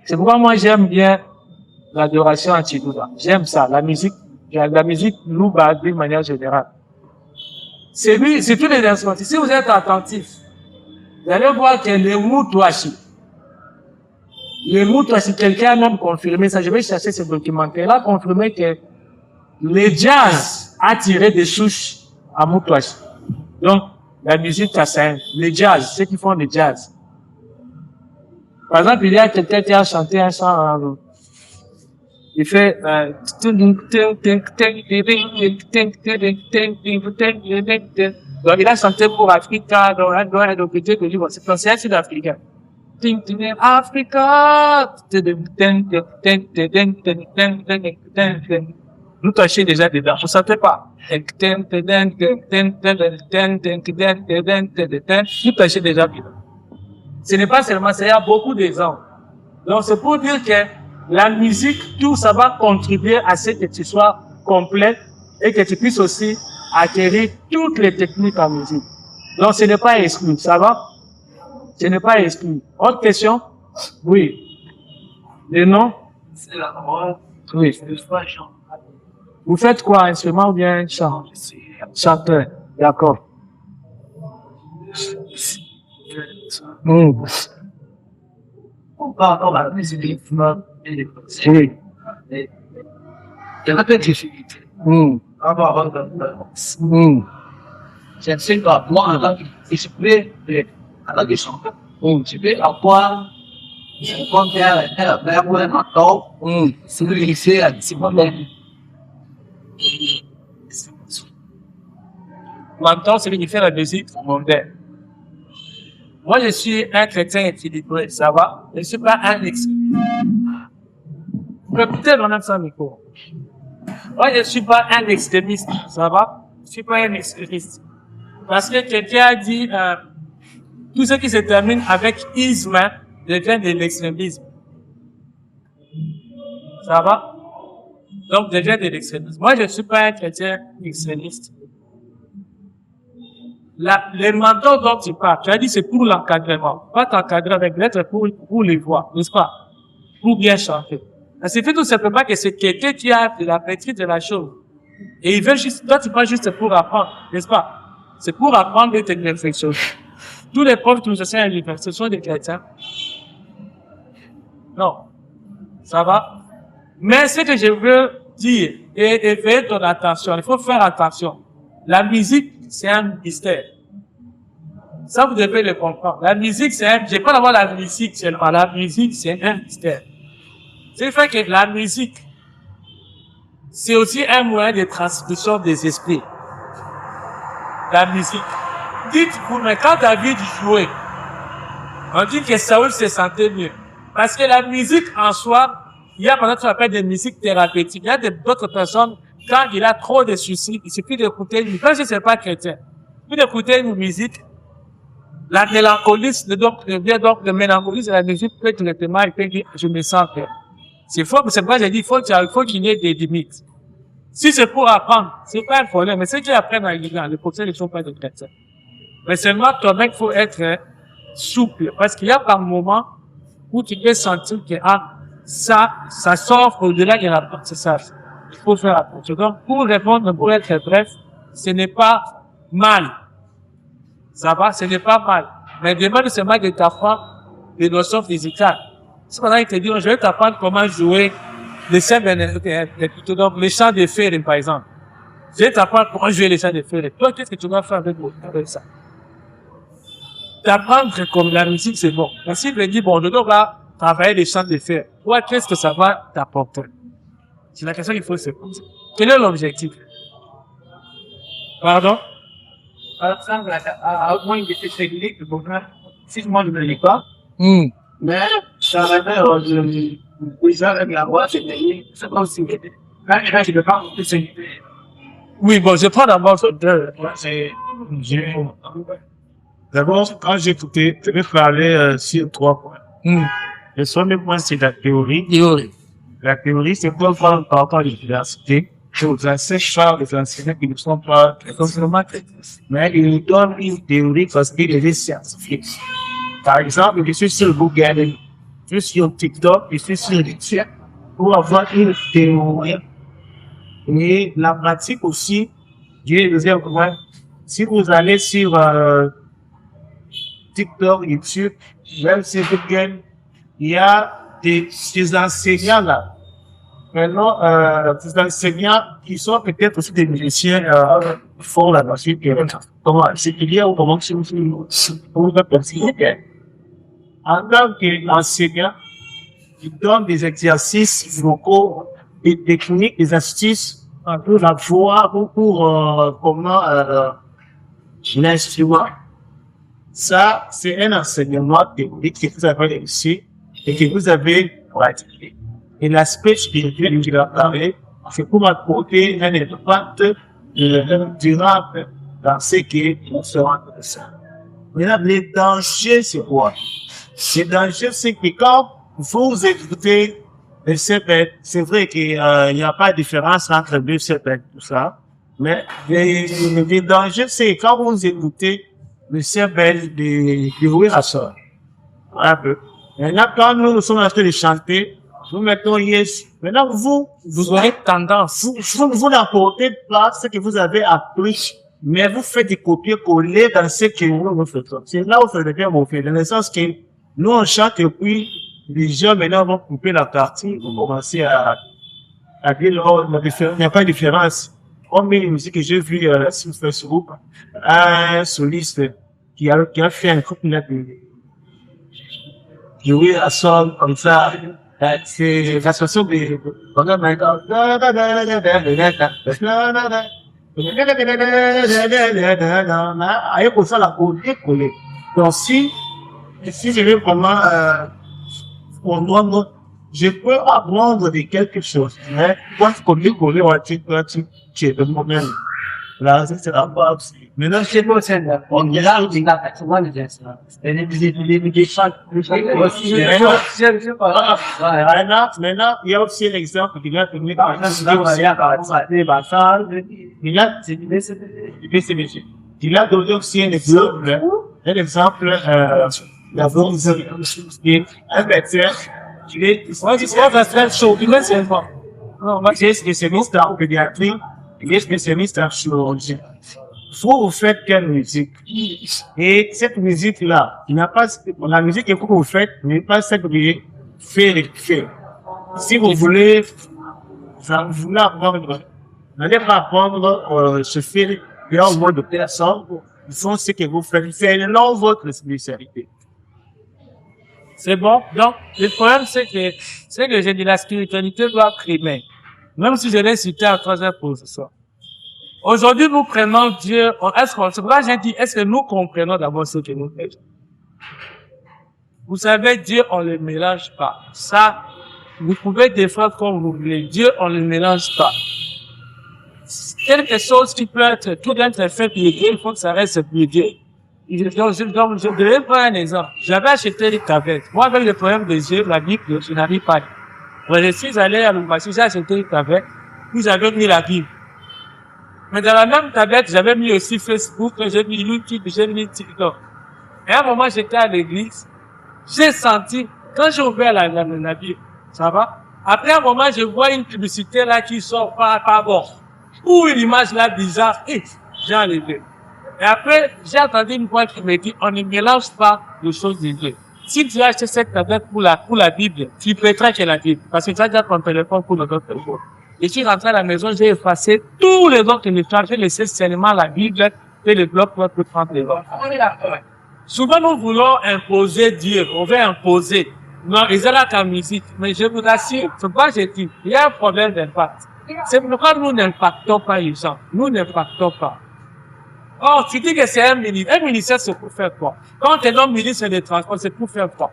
C'est pourquoi moi j'aime bien l'adoration anti-Douba. J'aime ça, la musique Louba d'une manière générale. C'est tous les instruments. Si vous êtes attentif, vous allez voir que le Moutouachi, quelqu'un a même confirmé ça. Je vais chercher ce documentaire. Il a confirmé que le jazz a tiré des souches à Moutouachi. Donc, la musique tassaïenne, le jazz, ceux qui font le jazz. Par exemple, il y a quelqu'un qui a chanté un chant, il fait, donc il a chanté pour Africa, c'est un sud-africain. Africa, nous tâchez déjà dedans, vous savez pas. Nous tâchez déjà dedans. Ce n'est pas seulement ça, il y a beaucoup d'exemples. Donc c'est pour dire que la musique, tout ça va contribuer à ce que tu sois complet et que tu puisses aussi acquérir toutes les techniques en musique. Donc ce n'est pas exclu, ça va? Ce n'est pas exclu. Autre question? Oui. Le nom? C'est la parole. Oui. Vous faites quoi, instrument ou bien chant? Chanteur. D'accord. On parle encore à la musique et les Oui. il y a plein de difficultés. Je ne sais pas, moi, je peux, à la question, je peux avoir, quand elle a un mentor, c'est le lycée, c'est pas bien. Mentor, c'est lui qui fait la musique mondaine. Moi, je suis un chrétien équilibré, ça va? Je ne suis pas un extrémiste. Peut-être on a ça micro. Moi, je ne suis pas un extrémiste, ça va? Je ne suis pas un extrémiste. Parce que quelqu'un a dit, tout ce qui se termine avec isme devient de l'extrémisme. Ça va? Donc, devient de l'extrémisme. Moi, je ne suis pas un chrétien extrémiste. Les mentors dont tu parles, tu as dit c'est pour l'encadrement. Pas t'encadrer avec l'être pour les voix, n'est-ce pas? Pour bien chanter. C'est fait tout simplement que c'est quelqu'un qui a de la maîtrise de la chose. Et il veut juste, toi tu parles juste pour apprendre, n'est-ce pas? C'est pour apprendre et te réflexionner. Tous les profs qui nous enseignent à l'université, ce sont des chrétiens. Non. Ça va? Mais ce que je veux dire, et éveiller ton attention, il faut faire attention. La musique, c'est un mystère. Ça, vous devez le comprendre. La musique, j'ai pas d'avoir la musique seulement. La musique, c'est un mystère. C'est le fait que la musique, c'est aussi un moyen de transmission des esprits. La musique. Dites-vous, mais quand David jouait, on dit que Saül se sentait mieux. Parce que la musique en soi, il y a par exemple ce qu'on appelle des musiques thérapeutiques. Il y a d'autres personnes, quand il a trop de soucis, il suffit d'écouter une musique. Quand je sais pas chrétien, il suffit d'écouter une musique. La mélancolie, donc le mélancolie, la musique peut être directement, il peut dire, je me sens bien. C'est faux, c'est pourquoi j'ai dit, il faut qu'il y ait des limites. Si c'est pour apprendre, c'est pas un problème. Mais ceux qui apprennent à l'Église, les chrétiens ne sont pas des chrétiens. Mais seulement, toi-même, il faut être souple. Parce qu'il y a par moments où tu peux sentir que, ça sort au-delà de l'apprentissage. Il faut faire attention. Donc, pour répondre, pour être bref, ce n'est pas mal. Ça va, ce n'est pas mal. Mais demande seulement de t'apprendre des notions physiques. Si pendant il te dit, je vais t'apprendre comment jouer les donc les chants de fer, par exemple. Je vais t'apprendre comment jouer les chants de fer. Toi, qu'est-ce que tu vas faire avec ça? T'apprendre comme la musique, c'est bon. Mais si je dis, bon, je dois travailler les chants de fer, toi, qu'est-ce que ça va t'apporter? C'est la question qu'il faut se poser. Quel est l'objectif? Pardon? Par exemple, à moins de cette technique, si moi je ne le lis pas, mais ça révèle déjà avec la voix, c'est comme si je ne peux pas oui, bon, je prends d'abord D'abord, quand j'écoutais, je vais parler sur 3 points. Le premier point, c'est la théorie. La théorie, c'est pour prendre par rapport à l'université. Aux enseignants, les enseignants qui ne sont pas constamment mais ils nous donnent une théorie parce qu'il est scientifique. Par exemple, je suis sur Google, je suis sur TikTok, je suis sur YouTube pour avoir une théorie. Et la pratique aussi, je vais vous dire comment, si vous allez sur TikTok, YouTube, même sur Google, il y a des enseignants là. Maintenant, des enseignants qui sont peut-être aussi des musiciens font la musique, comment c'est lié ou comment c'est en tant qu'enseignant, ils donnent des exercices vocaux, des techniques, des astuces pour la voix ou pour comment l'instrument. Ça, c'est un enseignement théorique que vous avez réussi et que vous avez pratiqué. Et l'aspect spirituel qu'il a parlé, c'est pour apporter un impact durable dans ce qui nous sera de ça. Maintenant, les dangers, c'est quoi? Les dangers, c'est que quand vous écoutez le CPET, c'est vrai qu'il n'y a pas de différence entre deux CPET, tout ça. Mais les dangers, c'est quand vous écoutez le CPET de Louis Rassor. Un peu. Maintenant, quand nous sommes en train de chanter, nous mettons yes. Maintenant, vous aurez tendance. Vous n'apportez pas ce que vous avez appris, mais vous faites des copier-coller dans ce que vous faites. C'est là où ça devient mauvais. Dans le sens que nous, on chante et puis les gens, maintenant, vont couper la partie, vont commencer à dire, oh, il n'y a pas de différence. Comme une musique que j'ai vue sur Facebook, un soliste qui a fait un couplet de jouer à son comme ça. C'est la chanson de avec ça la coller. Donc si je veux vraiment comprendre, je peux apprendre de quelque chose, mais quand coller on va dire tu es le moment. Là, c'est la base. Maintenant, c'est pas ça. On est là, on est là, souvent, les gens. Les maintenant, il y a aussi l'exemple qui vient de nous il a donné aussi un exemple, d'abord, un médecin, il est spécialiste en pédiatrie, il est spécialiste en chirurgie. Vous faites quelle musique? Et cette musique-là, il n'a pas, la musique que vous faites n'est pas celle que vous faites. Si vous voulez, vous voulez apprendre, n'allez pas apprendre, ce fait, il y a un mode de personnes, ils font ce que vous faites, c'est non votre spécialité. C'est bon? Donc, le problème, c'est que j'ai dit la spiritualité doit primer. Même si je l'ai cité à 3 heures pour ce soir. Aujourd'hui, nous prenons Dieu, c'est pourquoi j'ai dit, est-ce que nous comprenons d'abord ce que nous faisons? Vous savez, Dieu, on ne le mélange pas. Ça, vous pouvez défendre comme vous voulez. Dieu, on ne le mélange pas. Quelque chose qui peut être tout d'un fait pour Dieu, il faut que ça reste pour Dieu. Je devais prendre un exemple. J'avais acheté des tablettes. Moi, avec le problème de Dieu, la Bible, je n'arrive pas. Je suis allé à l'Oubassou, j'ai acheté une tablette, puis j'avais mis la Bible. Mais dans la même tablette, j'avais mis aussi Facebook, j'ai mis YouTube, j'ai mis TikTok. Et à un moment, j'étais à l'église, j'ai senti, quand j'ai ouvert la Bible, Ça va? Après un moment, je vois une publicité là qui sort pas bon. Ou une image là bizarre, j'ai enlevé. Et après, j'ai entendu une voix qui me dit, on ne mélange pas les choses des deux. Si tu as acheté cette tablette pour la Bible, tu prêteras que la Bible. Parce que tu as déjà ton téléphone pour le autre téléphone. Et je suis rentré à la maison, j'ai effacé tous les autres téléphones, j'ai laissé seulement la Bible et le bloc pour prendre les autres. Souvent, nous voulons imposer Dieu, on veut imposer. Non, ils ont la musique. Mais je vous assure, c'est pas que j'ai dit, il y a un problème d'impact. C'est pourquoi nous n'impactons pas les gens. Nous n'impactons pas. Or, tu dis que c'est un ministère. Un ministère, c'est pour faire quoi? Quand tu es non ministre des Transports, c'est pour faire quoi?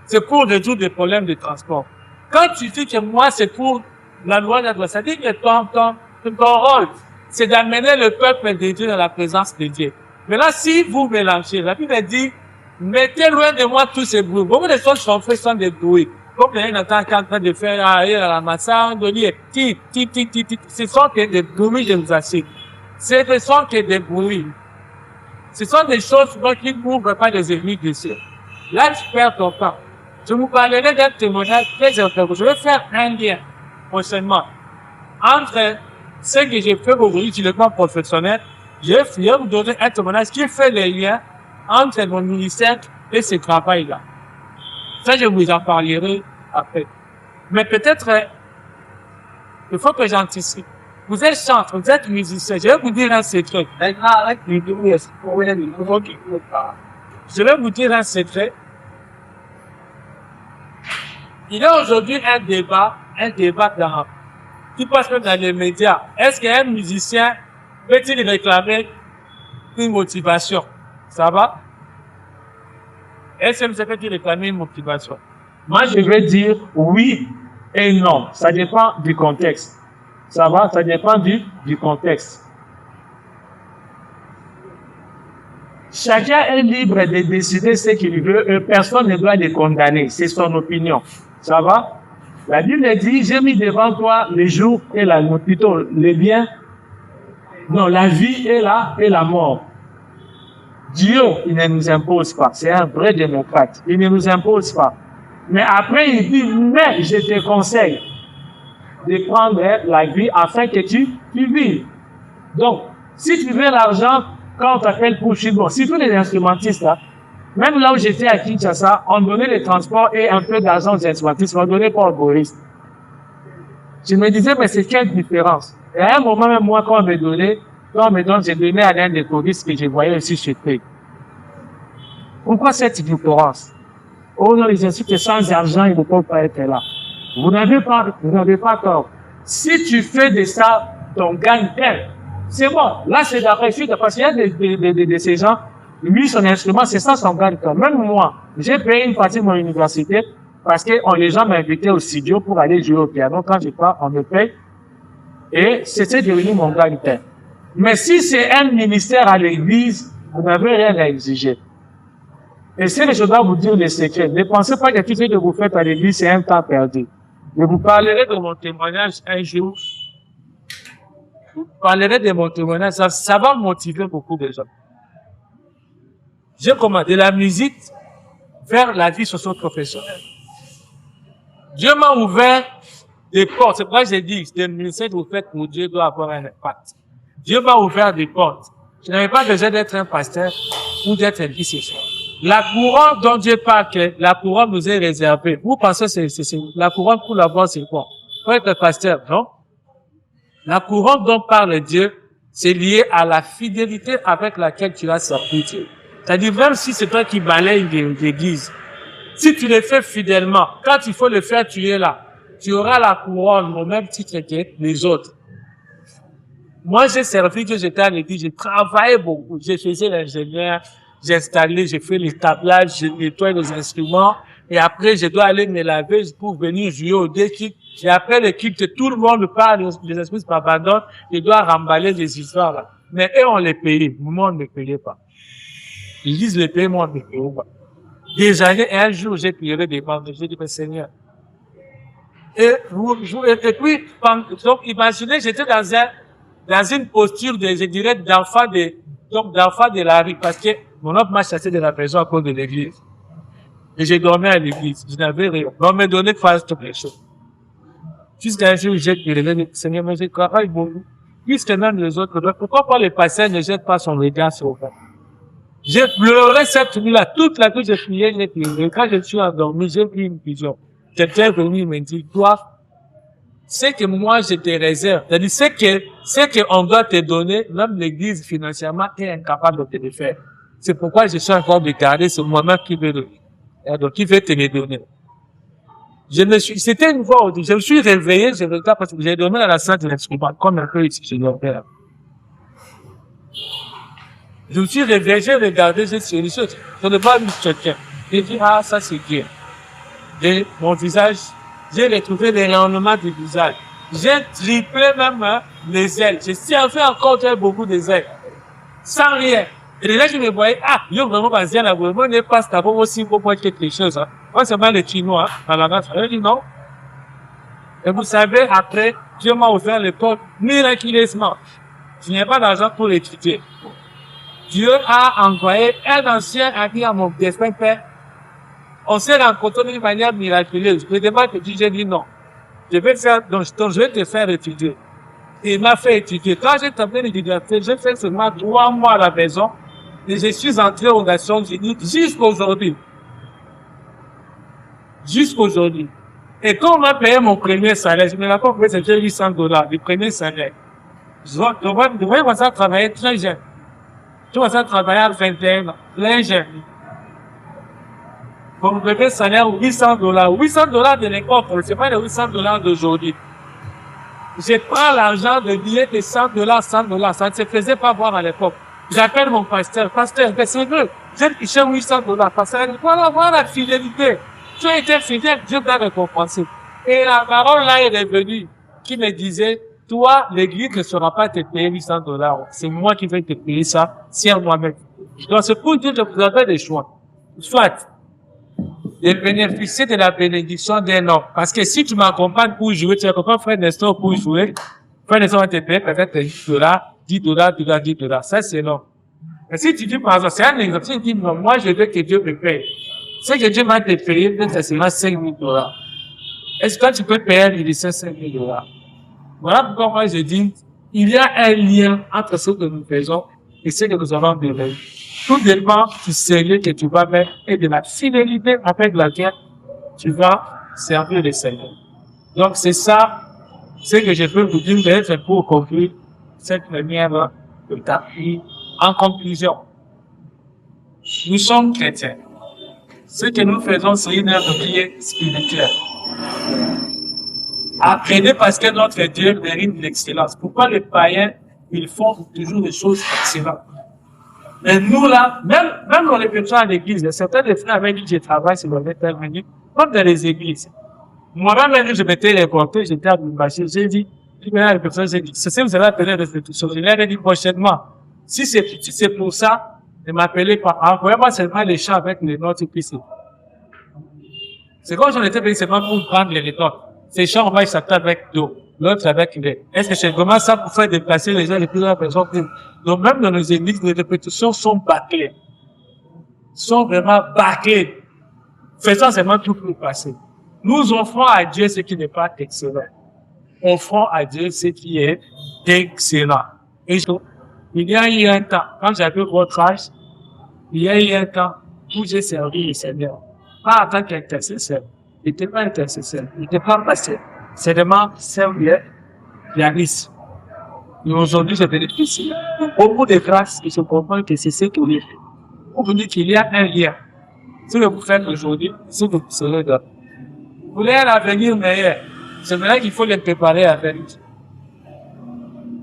C'est pour résoudre des problèmes de transport. Quand tu dis que moi, c'est pour la loi d'adresse, ça dit que ton rôle, c'est d'amener le peuple de Dieu dans la présence de Dieu. Maintenant, si vous mélangez, la Bible dit, mettez loin de moi tous ces bruits. Beaucoup de choses sont faites sans des bruits. Comme les gens entendent en train de faire à la massage, de dire, ce sont que des bruits, je vous assure. Ce sont que des bruits. Ce sont des choses qui n'ouvrent pas les ennemis de Dieu. Là, tu perds ton temps. Je vous parlerai d'un témoignage très important. Je vais faire un lien, prochainement, entre ce que j'ai fait aujourd'hui sur le plan professionnel. Je vais vous donner un témoignage qui fait les liens entre mon ministère et ce travail-là. Ça, je vous en parlerai après. Mais peut-être, il faut que j'anticipe. Vous êtes chanteur, vous êtes musicien. Je vais vous dire un secret. Je vais vous dire un secret. Il y a aujourd'hui un débat qui passe même dans les médias. Est-ce qu'un musicien peut-il réclamer une motivation? Ça va? Est-ce que vous peut-il réclamer une motivation? Moi, je vais dire oui et non. Ça dépend du contexte. Ça va? Ça dépend du contexte. Chacun est libre de décider ce qu'il veut et personne ne doit le condamner. C'est son opinion. Ça va? La Bible dit, j'ai mis devant toi les jours et la mort, plutôt les biens, non, la vie et la mort. Dieu, il ne nous impose pas. C'est un vrai démocrate. Il ne nous impose pas. Mais après, il dit, mais je te conseille de prendre la vie afin que tu vives. Donc, si tu veux l'argent, quand on t'appelle pour chier, bon, si tous les instrumentistes, là, même là où j'étais à Kinshasa, on donnait les transports et un peu d'argent aux instrumentistes, on donnait pas aux choristes. Je me disais, mais c'est quelle différence? Et à un moment, même moi, quand on me donne, j'ai donné à l'un des choristes que je voyais aussi chez P. Pourquoi cette différence? Oh non, les insultes sans argent, ils ne peuvent pas être là. Vous n'avez pas tort. Si tu fais de ça ton gagne-pain, c'est bon. Là, c'est d'après suite, parce qu'il y a de ces gens, lui, son instrument, c'est ça son gagne-pain. Même moi, j'ai payé une partie de mon université parce que les gens m'invitaient au studio pour aller jouer au piano. Quand je pars, on me paye. Et c'était devenu mon gagne-pain. Mais si c'est un ministère à l'église, vous n'avez rien à exiger. Et c'est que je dois vous dire le secret. Ne pensez pas que tout ce que vous faites à l'église, c'est un temps perdu. Je vous parlerai de mon témoignage un jour. Je vous parlerai de mon témoignage. Ça va motiver beaucoup de gens. J'ai commandé la musique vers la vie socio-professionnelle. Dieu m'a ouvert des portes. C'est pourquoi j'ai dit, le ministère que vous faites pour Dieu doit avoir un impact. Dieu m'a ouvert des portes. Je n'avais pas besoin d'être un pasteur ou d'être un disciple. La couronne dont Dieu parle, la couronne nous est réservée. Vous pensez c'est la couronne pour l'avoir, c'est quoi? Pour être pasteur, non? La couronne dont parle Dieu, c'est lié à la fidélité avec laquelle tu as servi Dieu. C'est-à-dire, même si c'est toi qui balayes l'église, si tu le fais fidèlement, quand il faut le faire, tu es là. Tu auras la couronne au même titre que les autres. Moi, j'ai servi Dieu, j'étais à l'église, j'ai travaillé beaucoup. J'ai fait l'ingénieur, j'ai installé, j'ai fait les tablages, j'ai nettoyé les instruments, et après, je dois aller me laver pour venir jouer au déquipe. Et après l'équipe, tout le monde parle, les esprits m'abandonnent, je dois remballer les histoires là. Mais eux, on les payait. Moi, on ne me payait pas. Ils disent les payer, moi, on ne me payait pas. Des années, et un jour, j'ai prié des bandes. J'ai dit, mais Seigneur. Et puis, donc, imaginez, j'étais dans une posture de, je dirais, d'enfant de la rue, parce que mon oncle m'a chassé de la maison à cause de l'église. Et j'ai dormi à l'église. Je n'avais rien. On m'a donné de faire toutes les choses. Jusqu'à un jour, j'ai dit, Seigneur, mais j'ai travaillé beaucoup. Puisque même les autres, pourquoi pas les pasteurs ne jettent pas son regard sur moi? J'ai pleuré cette nuit-là. Toute la nuit, j'ai prié, j'ai pleuré. Quand je suis endormi, j'ai pris une vision. Quelqu'un est venu, il m'a dit, toi, c'est que moi, je te réserve. C'est-à-dire, c'est qu'on doit te donner, même l'église financièrement est incapable de te le faire. C'est pourquoi je suis encore de garder ce moment qui veut donner. Donc, qui veut te le donner. C'était une fois, je me suis réveillé, je regarde parce que j'ai dormi dans la salle de l'instrument, comme un peu ici, je dormais là. Je me suis réveillé, j'ai regardé, j'ai sur les choses. Je ne pas vu quelqu'un. J'ai dit, ah, ça c'est bien. Et mon visage, j'ai retrouvé les rayonnements du visage. J'ai triplé même les ailes. J'ai fait encore très beaucoup des ailes. Sans rien. Et déjà, je me voyais, yo, vraiment, vas-y, là, vraiment, n'est pas d'abord aussi pour moi quelque chose, hein. Moi, c'est mal les Chinois, dans la race. Je dis non. Et vous savez, après, Dieu m'a ouvert les portes miraculeusement. Je n'ai pas d'argent pour étudier. Dieu a envoyé un ancien ami à mon destin père. On s'est rencontrés d'une manière miraculeuse. Je demande que Dieu, j'ai dit non. Je vais te faire étudier. Et il m'a fait étudier. Quand j'ai terminé l'université, j'ai fait seulement 3 mois à la maison. Et je suis entré aux Nations Unies jusqu'aujourd'hui. Jusqu'aujourd'hui. Et quand on m'a payé mon premier salaire, je me rappelle que c'était $800, le premier salaire. Je devrais commencer à travailler très jeune. Je commençais à travailler à 21 ans, très jeune. Mon premier salaire, $800. $800 de l'époque, c'est pas les $800 d'aujourd'hui. Je prends l'argent de billets de $100, $100. Ça ne se faisait pas voir à l'époque. J'appelle mon pasteur, c'est vrai, j'ai touché $800. Pasteur, voilà la fidélité. Tu as été fidèle, Dieu t'a récompensé. Et la parole là est revenue, qui me disait, toi, l'église ne saura pas te payer $800. C'est moi qui vais te payer ça, c'est moi-même. Donc c'est pour dire que vous avez des choix. Soit, de bénéficier de la bénédiction d'un homme. Parce que si tu m'accompagnes pour jouer, tu accompagnes Frère Nestor pour jouer, Frère Nestor va te payer peut-être $10, $10. Ça, c'est non. Mais si tu dis, par exemple, c'est un exemple, si tu dis, non, moi, je veux que Dieu me paye. C'est que Dieu va te payer, peut-être, c'est seulement $5,000. Est-ce que tu peux payer un musicien $5,000? Voilà pourquoi moi, je dis, il y a un lien entre ce que nous faisons et ce que nous avons besoin. Tout dépend du sérieux que tu vas mettre et de la fidélité avec laquelle tu vas servir le Seigneur. Donc, c'est ça, ce que je peux vous dire peut-être pour conclure cette première partie. En conclusion, nous sommes chrétiens. Ce que nous faisons, c'est une œuvre qui est spirituelle. Apprenez parce que notre Dieu mérite l'excellence. Pourquoi les païens, ils font toujours des choses excellentes? Mais nous là, même dans les personnes à l'église, certains des frères avec qui je travaille, c'est dans intervenir, comme dans les églises. Moi-même, je m'étais réporté, j'étais à Lumbashi, j'ai dit, les personnes, j'ai dit, c'est vous allez appeler restitution. Je leur ai dit prochainement, si c'est pour ça, ne m'appelez pas. Envoyez-moi seulement les chats avec les notes ici. C'est comme si on était payé seulement pour prendre les notes. Ces chats, on va y s'attendre avec l'eau. L'autre avec les. Est-ce que c'est vraiment ça pour faire déplacer les gens les plus à personnes? Donc, même dans nos églises, les répétitions sont bâclées. Sont vraiment bâclées. Faisons seulement tout pour passer. Nous offrons à Dieu ce qui n'est pas excellent. Offrons à Dieu ce qui est excellent. Et il y a eu un temps, quand j'avais votre âge, il y a eu un temps où j'ai servi le Seigneur. Pas en tant qu'intercesseur. Il n'était pas intercesseur. Il n'était pas pasteur. C'est vraiment servir pianiste. Et aujourd'hui, c'est difficile. Beaucoup de grâces, je comprends que c'est ce que vous faites. Pour vous dire qu'il y a un lien. Ce que vous faites aujourd'hui, ce que vous serez demain. Vous voulez un avenir meilleur. C'est vrai qu'il faut les préparer avec.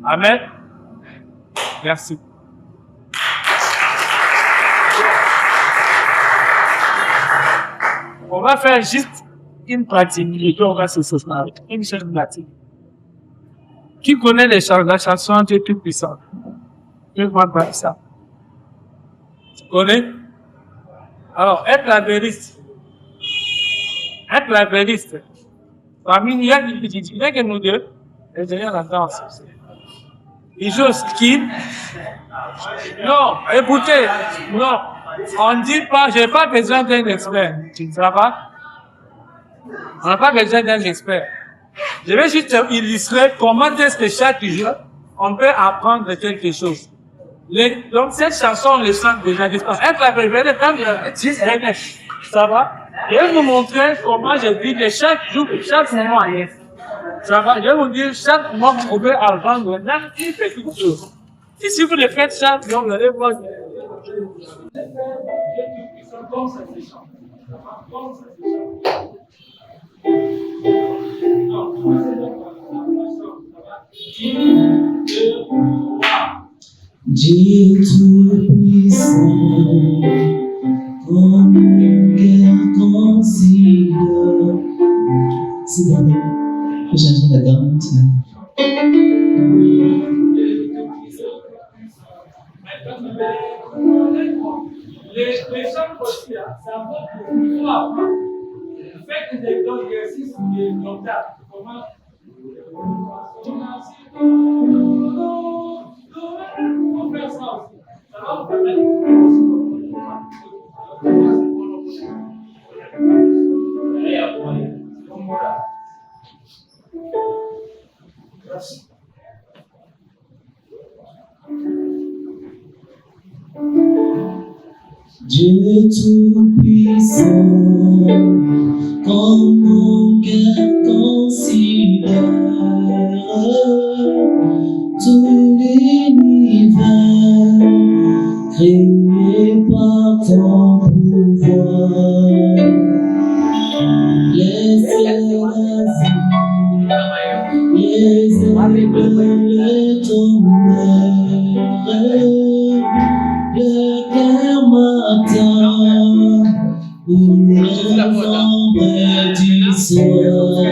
Amen. Merci. On va faire juste une pratique et puis on va se soutenir. Une seule pratique. Qui connaît la chanson Dieu Tout-Puissant? Je vois pas ça. Tu connais? Alors, être la vériste. Être la vériste. Parmi nous, il y a que nous deux, et derrière la danse. Il joue au ski. Non, écoutez, non. On ne dit pas, j'ai pas besoin d'un expert. Ça va? On n'a pas besoin d'un expert. Je vais juste illustrer comment est-ce que chaque jour, on peut apprendre quelque chose. Donc, cette chanson, on le sent déjà. Elle va révéler comme ça va? Je vais vous montrer comment je dis que chaque jour, chaque moment, ça va? Je vais vous dire, chaque moment, on peut apprendre une petite chose. Si vous le faites chaque jour, vous allez voir. Dieu tout-puissant, comme mon cœur considère. C'est bon, que j'entends la danse. Les gens aussi, ça va pour pouvoir faites des exercices de mental. Comment on fait ça aussi. Ça va vous permettre Dieu tout-puissant, comme mon cœur considère tout l'univers créé par ton pouvoir. Les cieux, les étoiles, les tonnerres, le cœur m'attend pour l'ombre du soir.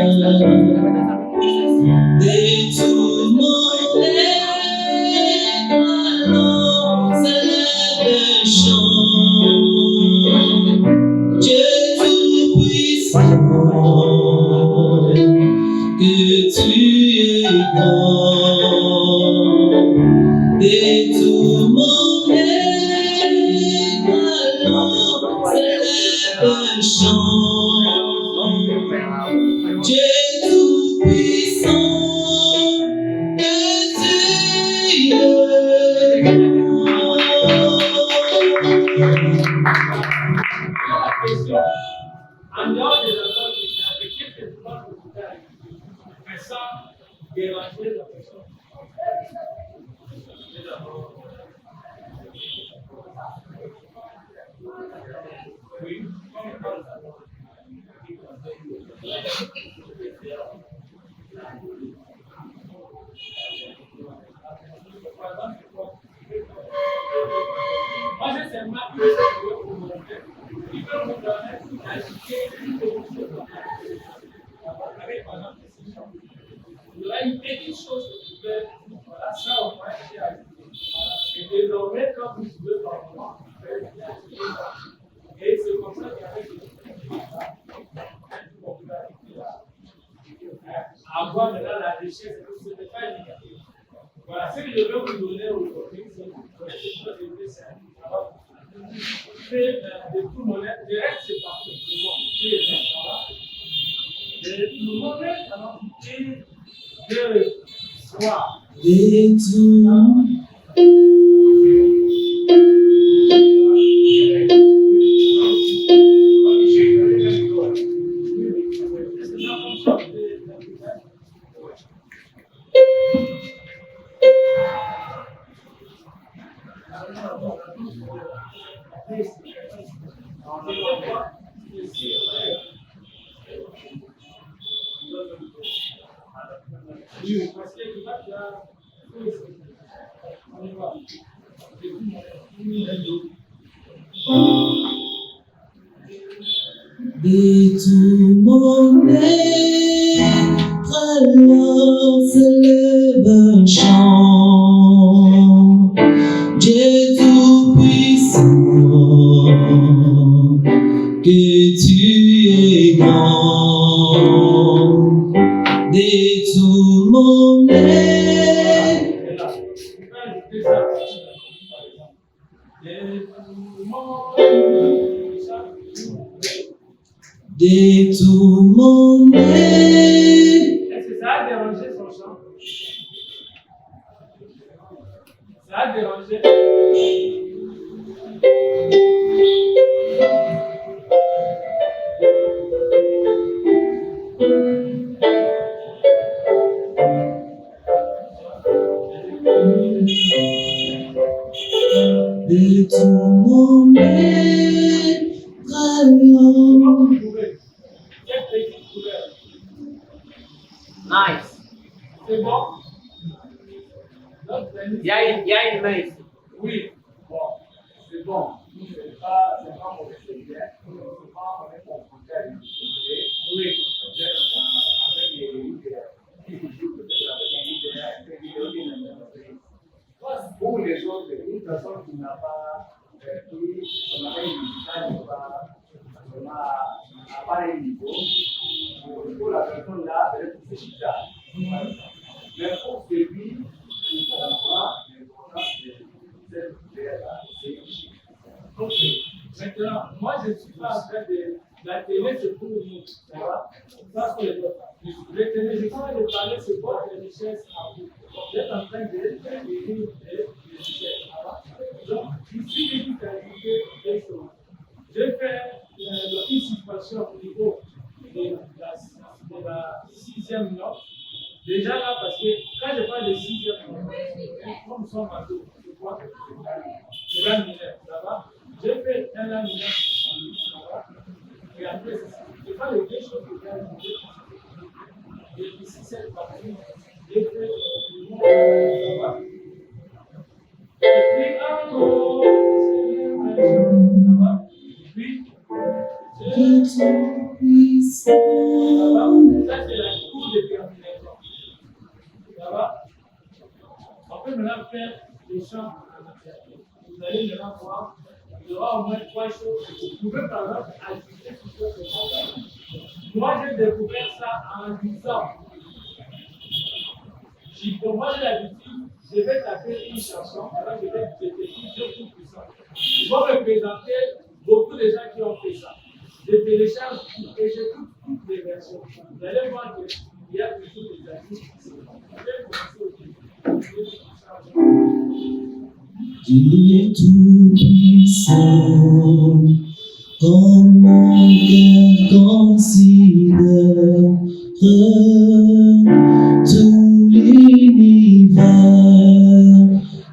Et tout mon étoile s'élève et chante. Dieu tout-puissant, que tu es grand. Et tout mon étoile s'élève et chante. Dieu tout-puissant, que tu es en dehors des efforts que tu as fait, qu'est-ce que tu penses que tu as fait ça, déranger la personne? Oui. Moi, j'ai seulement une chose pour vous montrer. Il peut vous permettre d'ajouter une petite chose avec, par exemple, ces champs. Il y aura une petite chose que vous pouvez, voilà, ça au moins, j'ai ajouté. Et désormais, quand vous pouvez par moment, vous pouvez ajouter ça. Et c'est comme ça qu'avec les avoir maintenant la richesse, ce n'est pas éducatif. Voilà, ce que je veux vous donner aujourd'hui, c'est que ça va faire de tout monnaie. Le reste, c'est parfait. C'est bon. De tout monnaie, alors, de soi. et tout. Et tout mon être alors s'élève un chant. Dieu tout-puissant, que tu es grand. Et tout mon être. Détourne-moi. Est-ce que ça a dérangé son chant? Ça a dérangé? Détourne-moi. Comment vous trouvez? Quelle petite couleur? Nice. C'est bon? Donc, Il y a une main ici. oui, bon, c'est bon. C'est pas mauvais, c'est bien. C'est pas mauvais confronté à une société. Oui, peut-être avec les jouent peut-être avec les idées. Pour les autres, une personne qui n'a pas pris son appareil musical n'est pas vraiment à pareil niveau. Pour la personne là, peut-être que c'est bizarre. Mais pour celui qui comprend l'importance de cette idée-là, c'est chic. Ok. Maintenant, moi, je ne suis pas en train de. La télé, c'est pour nous. Ça va? Ça, c'est le. La télé, je suis en train de parler, c'est quoi les richesses à vous? Vous êtes en train de lire les richesses. Ça va? Donc, ici, il faut ajouter des choses. Je fais une situation au niveau de la sixième note. Déjà là, parce que quand je parle de sixième note, comme nous sommes à deux, je crois que c'est la mineure, ça va? Je fais un la mineure, ça va? Et après, je fais les deux choses que j'ai ajoutées. Et ici, cette partie, je fais le mot, ça va? Et puis, un mot, ça va? Puis, ça va? Ça, c'est la cour de terminaison. Ça va? On peut maintenant faire les chants en alternance. Vous allez maintenant voir, il y aura au moins trois choses. Vous pouvez par exemple ajouter quelque chose de ça. Moi, j'ai découvert ça en disant, pour moi, j'ai l'habitude, je vais taper une chanson, alors je vais écrire deux coups puissants. Je vais me présenter beaucoup de gens qui ont fait ça. Je télécharge et j'écoute toutes les versions. Vous allez voir qu'il y a toujours des amis qui sont. Je vais commencer au début. Dieu est tout puissant, comme mon cœur considère tout l'univers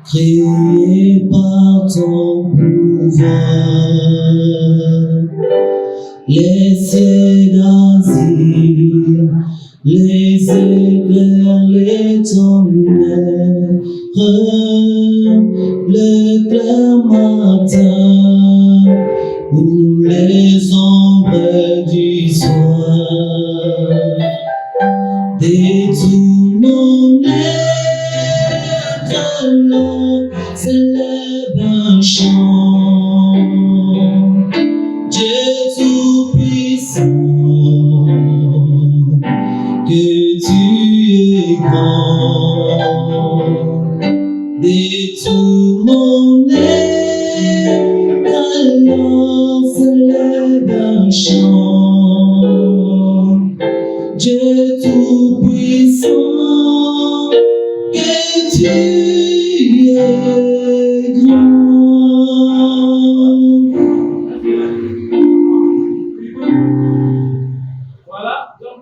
créé par ton pouvoir. Les cieux d'asile, les éclairs, les tonnerres, le clair matin ou les ombres du soir. Détournons notre langue, s'élève un chant. Dieu tout-puissant, que tu es grand. Détournons ta langue, s'élève un chant. Dieu tout-puissant, que tu es grand. Voilà, donc,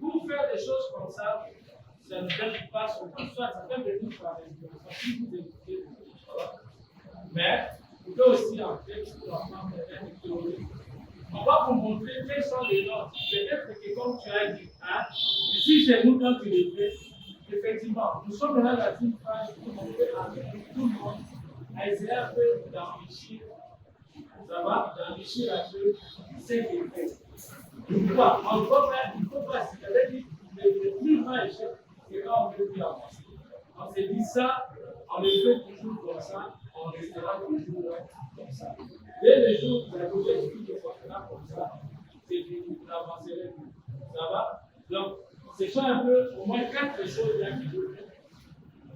pour faire des choses comme ça, ça ne donne pas son temps, soit ça peut venir par l'inspiration, si vous écoutez, voilà. Mais, vous pouvez aussi en fait, en théorie. On va vous montrer quelles sont les notes. Peut-être que comme tu as dit, hein, si chez nous, quand tu les fais, effectivement, nous sommes maintenant dans une phase où on peut amener tout le monde à essayer un peu d'enrichir, ça va, d'enrichir un peu ce qu'il fait. Pourquoi? On ne peut pas, il ne faut pas, si tu avais dit, le plus grand échec, c'est quand on ne peut plus avancer. On s'est dit ça, on le fait toujours comme ça, on restera toujours comme ça. Dès le jour où vous avez tout le fonctionnement comme ça, c'est fini, vous n'avancerez plus. Ça va? Donc, ce sont un peu, au moins quatre choses là qui vous font.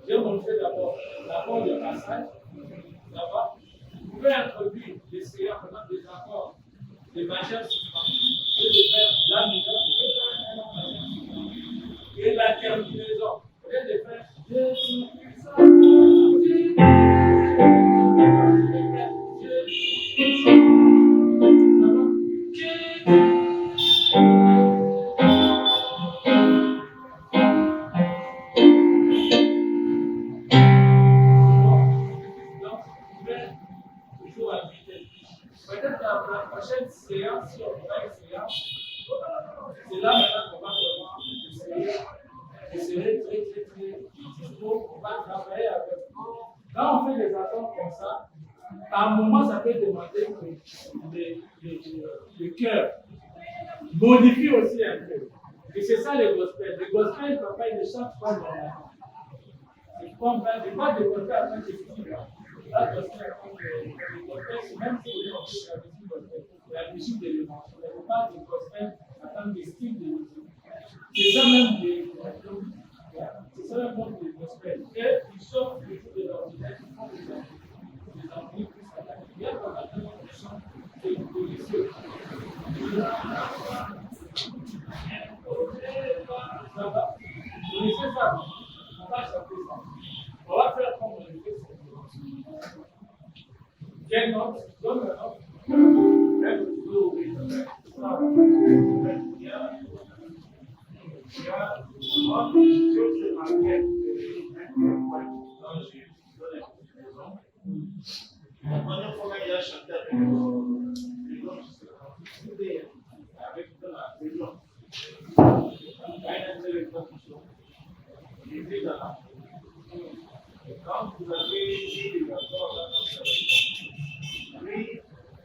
Je vais montrer d'abord le passage, ça va? pouvez introduire des séances, par exemple, des accords, des majeures suspendues, et de faire la mineure, vous pouvez faire un majeur suspendu. Et la terminaison, vous pouvez de faire Dieu tout-puissant. Peut-être la prochaine séance, si on fera une séance, c'est là maintenant qu'on va vraiment essayer très dispo, on va travailler avec. Quand on fait des accords comme ça, à un moment, ça peut demander que le cœur modifie aussi un peu. Et c'est ça le gospel. Le gospel, papa, il ne chante pas normalement. C'est comme ça, c'est pas de gospel à tant que style. Là, le gospel, même si on est la musique de l'émotion, il n'y a pas de gospel à tant que style de musique. C'est ça même le gospel. Et ils sortent du jour de l'ordinaire, ils font des harmonies plus attaquées. Il y a pas mal de chants de policiers. Ça va? Vous connaissez ça? On va chanter ça. On va faire comme on le fait. Quelle note? Donne la note. La première fois qu'il a chanté avec la région, quand vous avez dit les accords là, lui,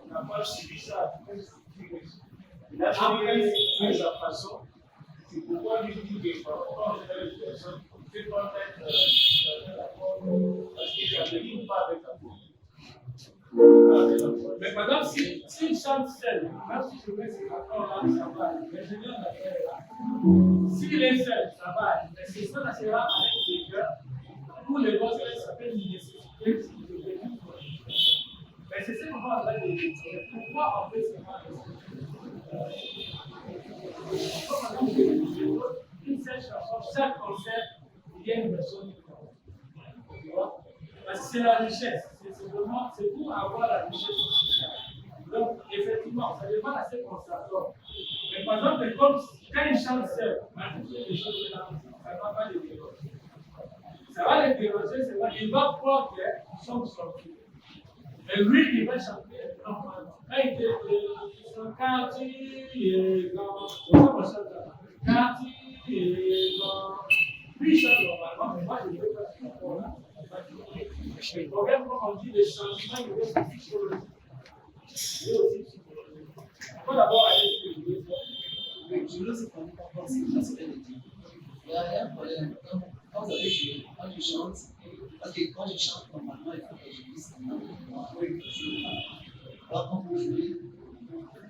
on n'a pas suivi ça. Il a fait sa façon. C'est pourquoi lui dit que parfois, on a une personne qui ne peut pas mettre l'accord parce qu'il n'arrive pas avec la peau. Mais par exemple, si une chante seule, même si je mets ces accords-là, ça va. L'ingénieur d'appel là, s'il est seul, ça va. Mais c'est ça, c'est là avec des cœurs. Pour les gospel, ça peut une nécessité. Mais c'est ce qu'on va avoir de dire. Pourquoi on fait ce mal? Une seule chanson, chaque concert, il y a une version différente. Tu vois? Parce que c'est la richesse. C'est vraiment, c'est pour avoir la richesse. Donc, effectivement, ça dépend assez conservateur. Mais par exemple, comme quand il chante seul, les choses là, ça ne va pas les déranger. Ça va les déranger, c'est vrai. Il va croire qu'ils sont sortis. Mais lui, il va chanter normalement. Quand il dit, quand tu es grand, c'est ça qu'on chante là. Quand tu es grand, lui, il chante normalement, mais moi, je ne veux pas chanter. Le problème, comme on dit, les changements, il est aussi psychologique. Il est aussi psychologique. Il faut d'abord aller sur le lieu. Mais je ne sais pas pourquoi c'est une aspect de Dieu. Il y a un problème. Quand vous avez joué, quand je chante, parce que quand je chante, normalement, il faut que je dise alors, quand vous jouez,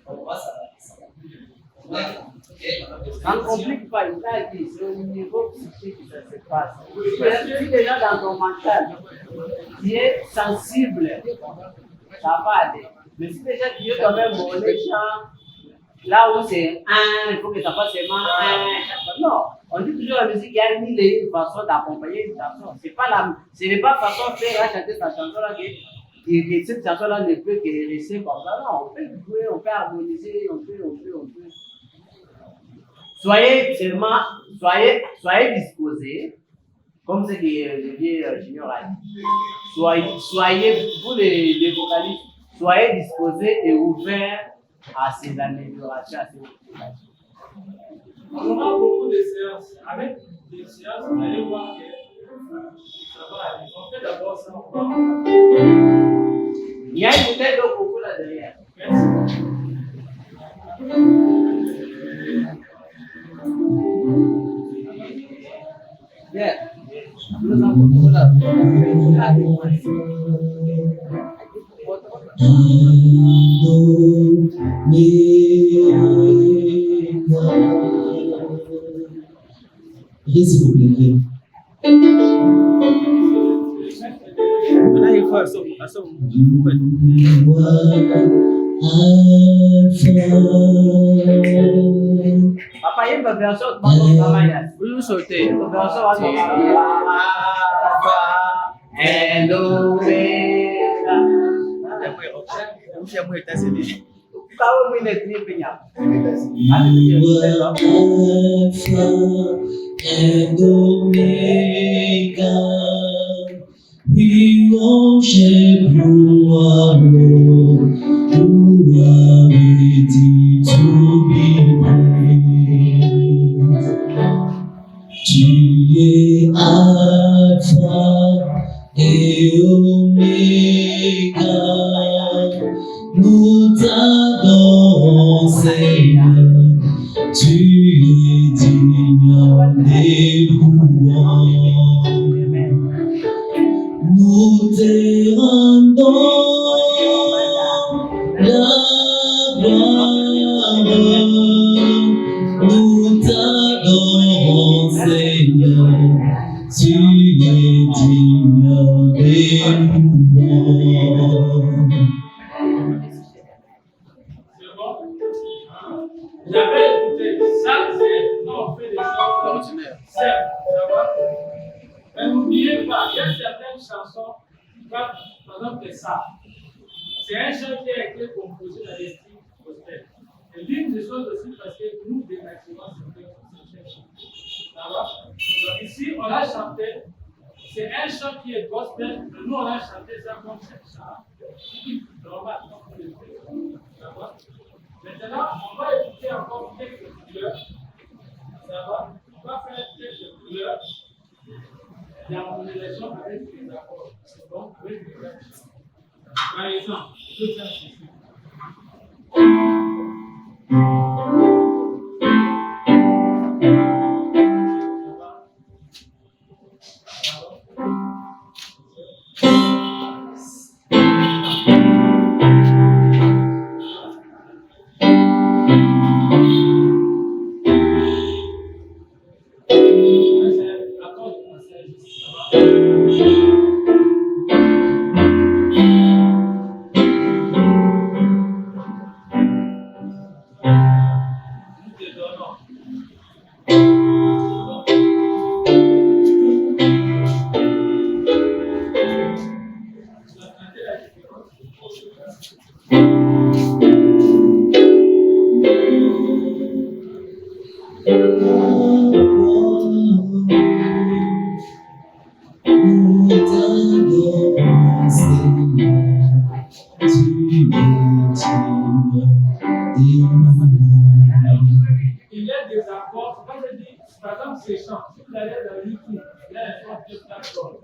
on voit ça va plus. Ouais, ok. On ne complique pas, il a dit, c'est au niveau psychique que ça se passe. Si déjà dans ton mental, tu es sensible, ça va aller. Mais si déjà tu es quand même bon, les gens, là où c'est un, il faut que ça fasse seulement un. Non, on dit toujours la musique, il y a une façon d'accompagner une chanson. Ce n'est pas façon de faire chanter cette chanson-là que cette chanson-là ne peut que rester comme ça. Non, on peut jouer, on peut harmoniser, on peut. Soyez disposés, comme ce que le vieux Junior a dit. Soyez, vous les vocalistes, soyez disposés et ouverts à ces améliorations, à ces modifications. On aura beaucoup de séances. Avec des séances, vous allez voir que ça va aller. On fait d'abord ça. Il y a une bouteille d'eau beaucoup là derrière. Merci. Bien. Nous avons beaucoup là. S'il vous plaît. Là, il faut Papa, il me version de mon travail. Vous sautez. Il me version de mon travail. And Omega. Tahu minat ni punya. And Omega, we worship you, our Lord, who are worthy to be praised. Tu es Alpha et Omega, nous t'adorons, Seigneur. Tu es digne des louanges. Nous te rendons la gloire. Nous t'adorons, Seigneur. Tu es digne des louanges. J'avais écouté ça, c'est quand on fait des choses ordinaires. Certes, ça va. Mais n'oubliez pas, il y a certaines chansons, par exemple ça. C'est un chant qui a été composé dans l'esprit gospel. Et l'une des choses aussi, parce que nous, des maximums, c'est un chant. Ça va. Donc ici, on l'a chanté. C'est un chant qui est gospel, mais nous, on a chanté ça comme un chant. Normal, comme le fait. Ça va. Maintenant, on va écouter encore quelques couleurs. Ça va? On va faire quelques couleurs d'harmonisation avec les accords. C'est bon? Avec les accords. Par exemple, je vais faire ceci. Il y a des accords, comme je dis, par exemple, ces chants, si vous allez dans YouTube, il y a un chant de accords.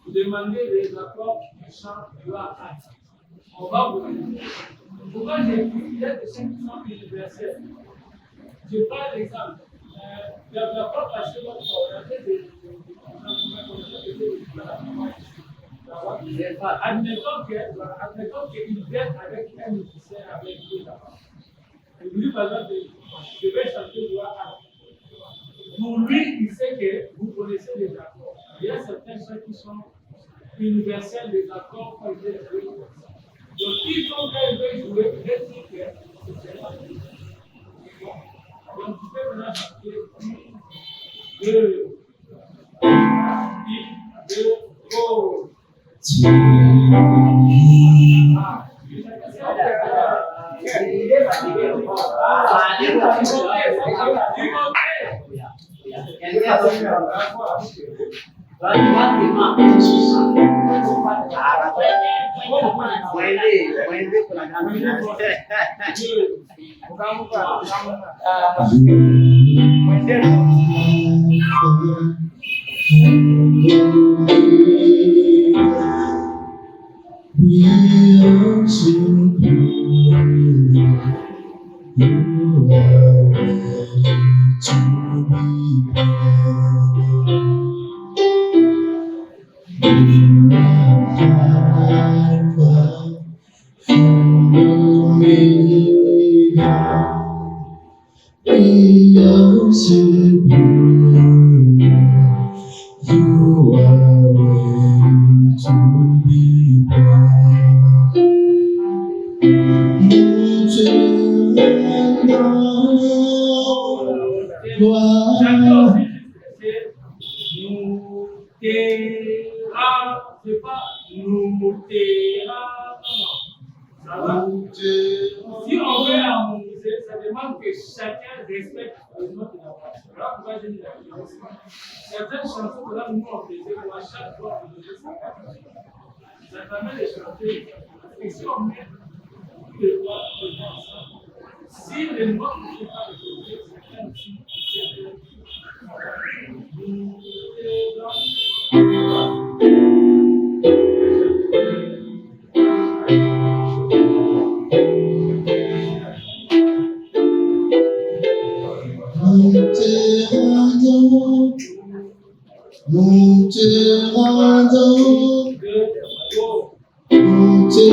Vous demandez les accords du chant du A. On va vous dire. Pourquoi j'ai dit qu'il y a des chants qui sont universels? Je prends l'exemple. La fois passée, on a fait des admettons qu'il vienne avec un musicien avec deux accords. Et lui, par exemple, je vais chanter le A. Pour lui, il sait que vous connaissez les accords. Il y a certains chants qui sont universels, les accords quand ils viennent jouer. Donc, ils sont quand ils veulent jouer, ils disent que c'est ça. Donc, tu peux maintenant chanter 1, 2, 1, 2, go. You are ready to be gloire. Nous t'aimons, c'est pas nous t'aimons, non. Ça va? Si on veut harmoniser, ça demande que chacun respecte le nom de la personne. Là, on va dire la différence. Certaines chansons que là, nous on faisait, à chaque fois on faisait ça permet de chanter. Et si on met le doigt ensemble, si les notes ne sont pas respectées, chacun aussi, nous te rendons, nous te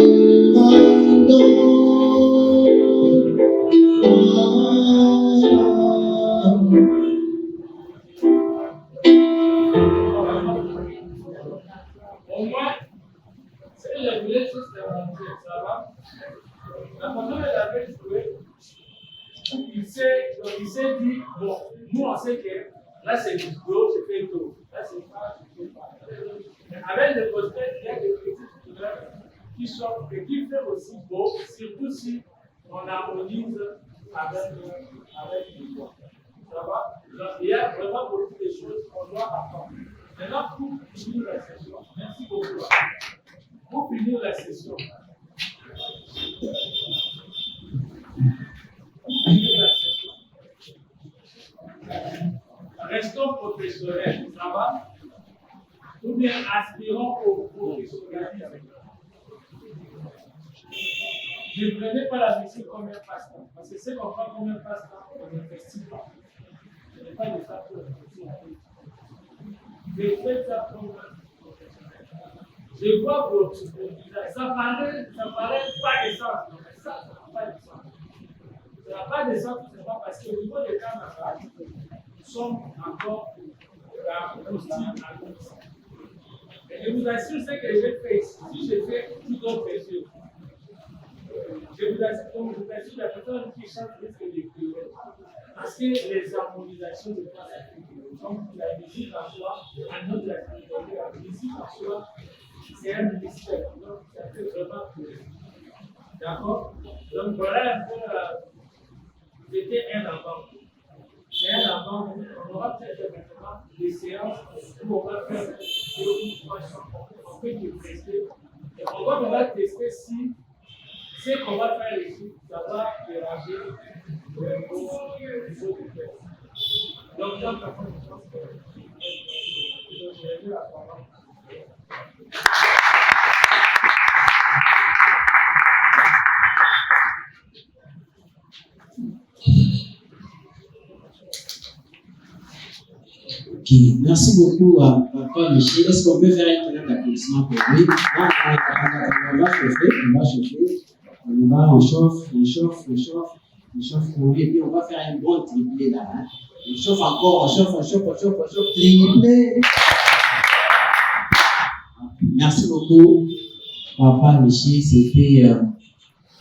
rendons. Au moins, c'est la vraie chose de rentrer, ça va? La façon dont il avait joué, il s'est dit, bon, nous on sait que là c'est du do, c'est fait do, là c'est pas, c'est pas. Mais avec le gospel, il y a des petites couleurs qui sont et qui font aussi beau, surtout si on harmonise avec les voix. Ça va? Donc, il y a vraiment beaucoup de choses qu'on doit apprendre. Maintenant, pour finir la session, merci beaucoup. Pour finir la session, restons professionnels, ça va? Ou bien aspirons au professionnalisme. Ne prenez pas la musique comme un passe-temps, parce que c'est qu'on prend comme un passe-temps, on n'investit pas. Ce n'est pas de ça pour investir. Mais faites ça comme je vois votre visage. Ça paraît pas de sens, mais ça n'a pas de sens. Ça n'a pas de sens, c'est pas parce qu'au niveau des camarades, nous sommes encore dans le style à nous. Et je vous assure, ce que j'ai fait ici, si j'ai fait tout autre chose, je vous assure, la personne qui chante risque de pleurer. Parce que les harmonisations ne sont pas appliquées. Donc, la musique en soi, à notre activité, la musique en soi, c'est un mystère. Donc, ça fait vraiment pleurer. D'accord? Donc, voilà un peu, c'était un avant. C'est un avant. On aura peut-être maintenant des séances où on va faire deux ou trois chansons. On peut les tester. Et on va tester si ce qu'on va faire ici, ça va déranger les autres personnes. Donc, dans la connaissance, je vais la parole. Ok, merci beaucoup à Papa Michel. Est-ce qu'on peut faire un peu d'applaudissement pour lui? Là, on va chauffer. On chauffe pour lui. Et puis on va faire un bon triplé là. Hein. On chauffe encore, on chauffe, triplé. Merci beaucoup, Papa Michel.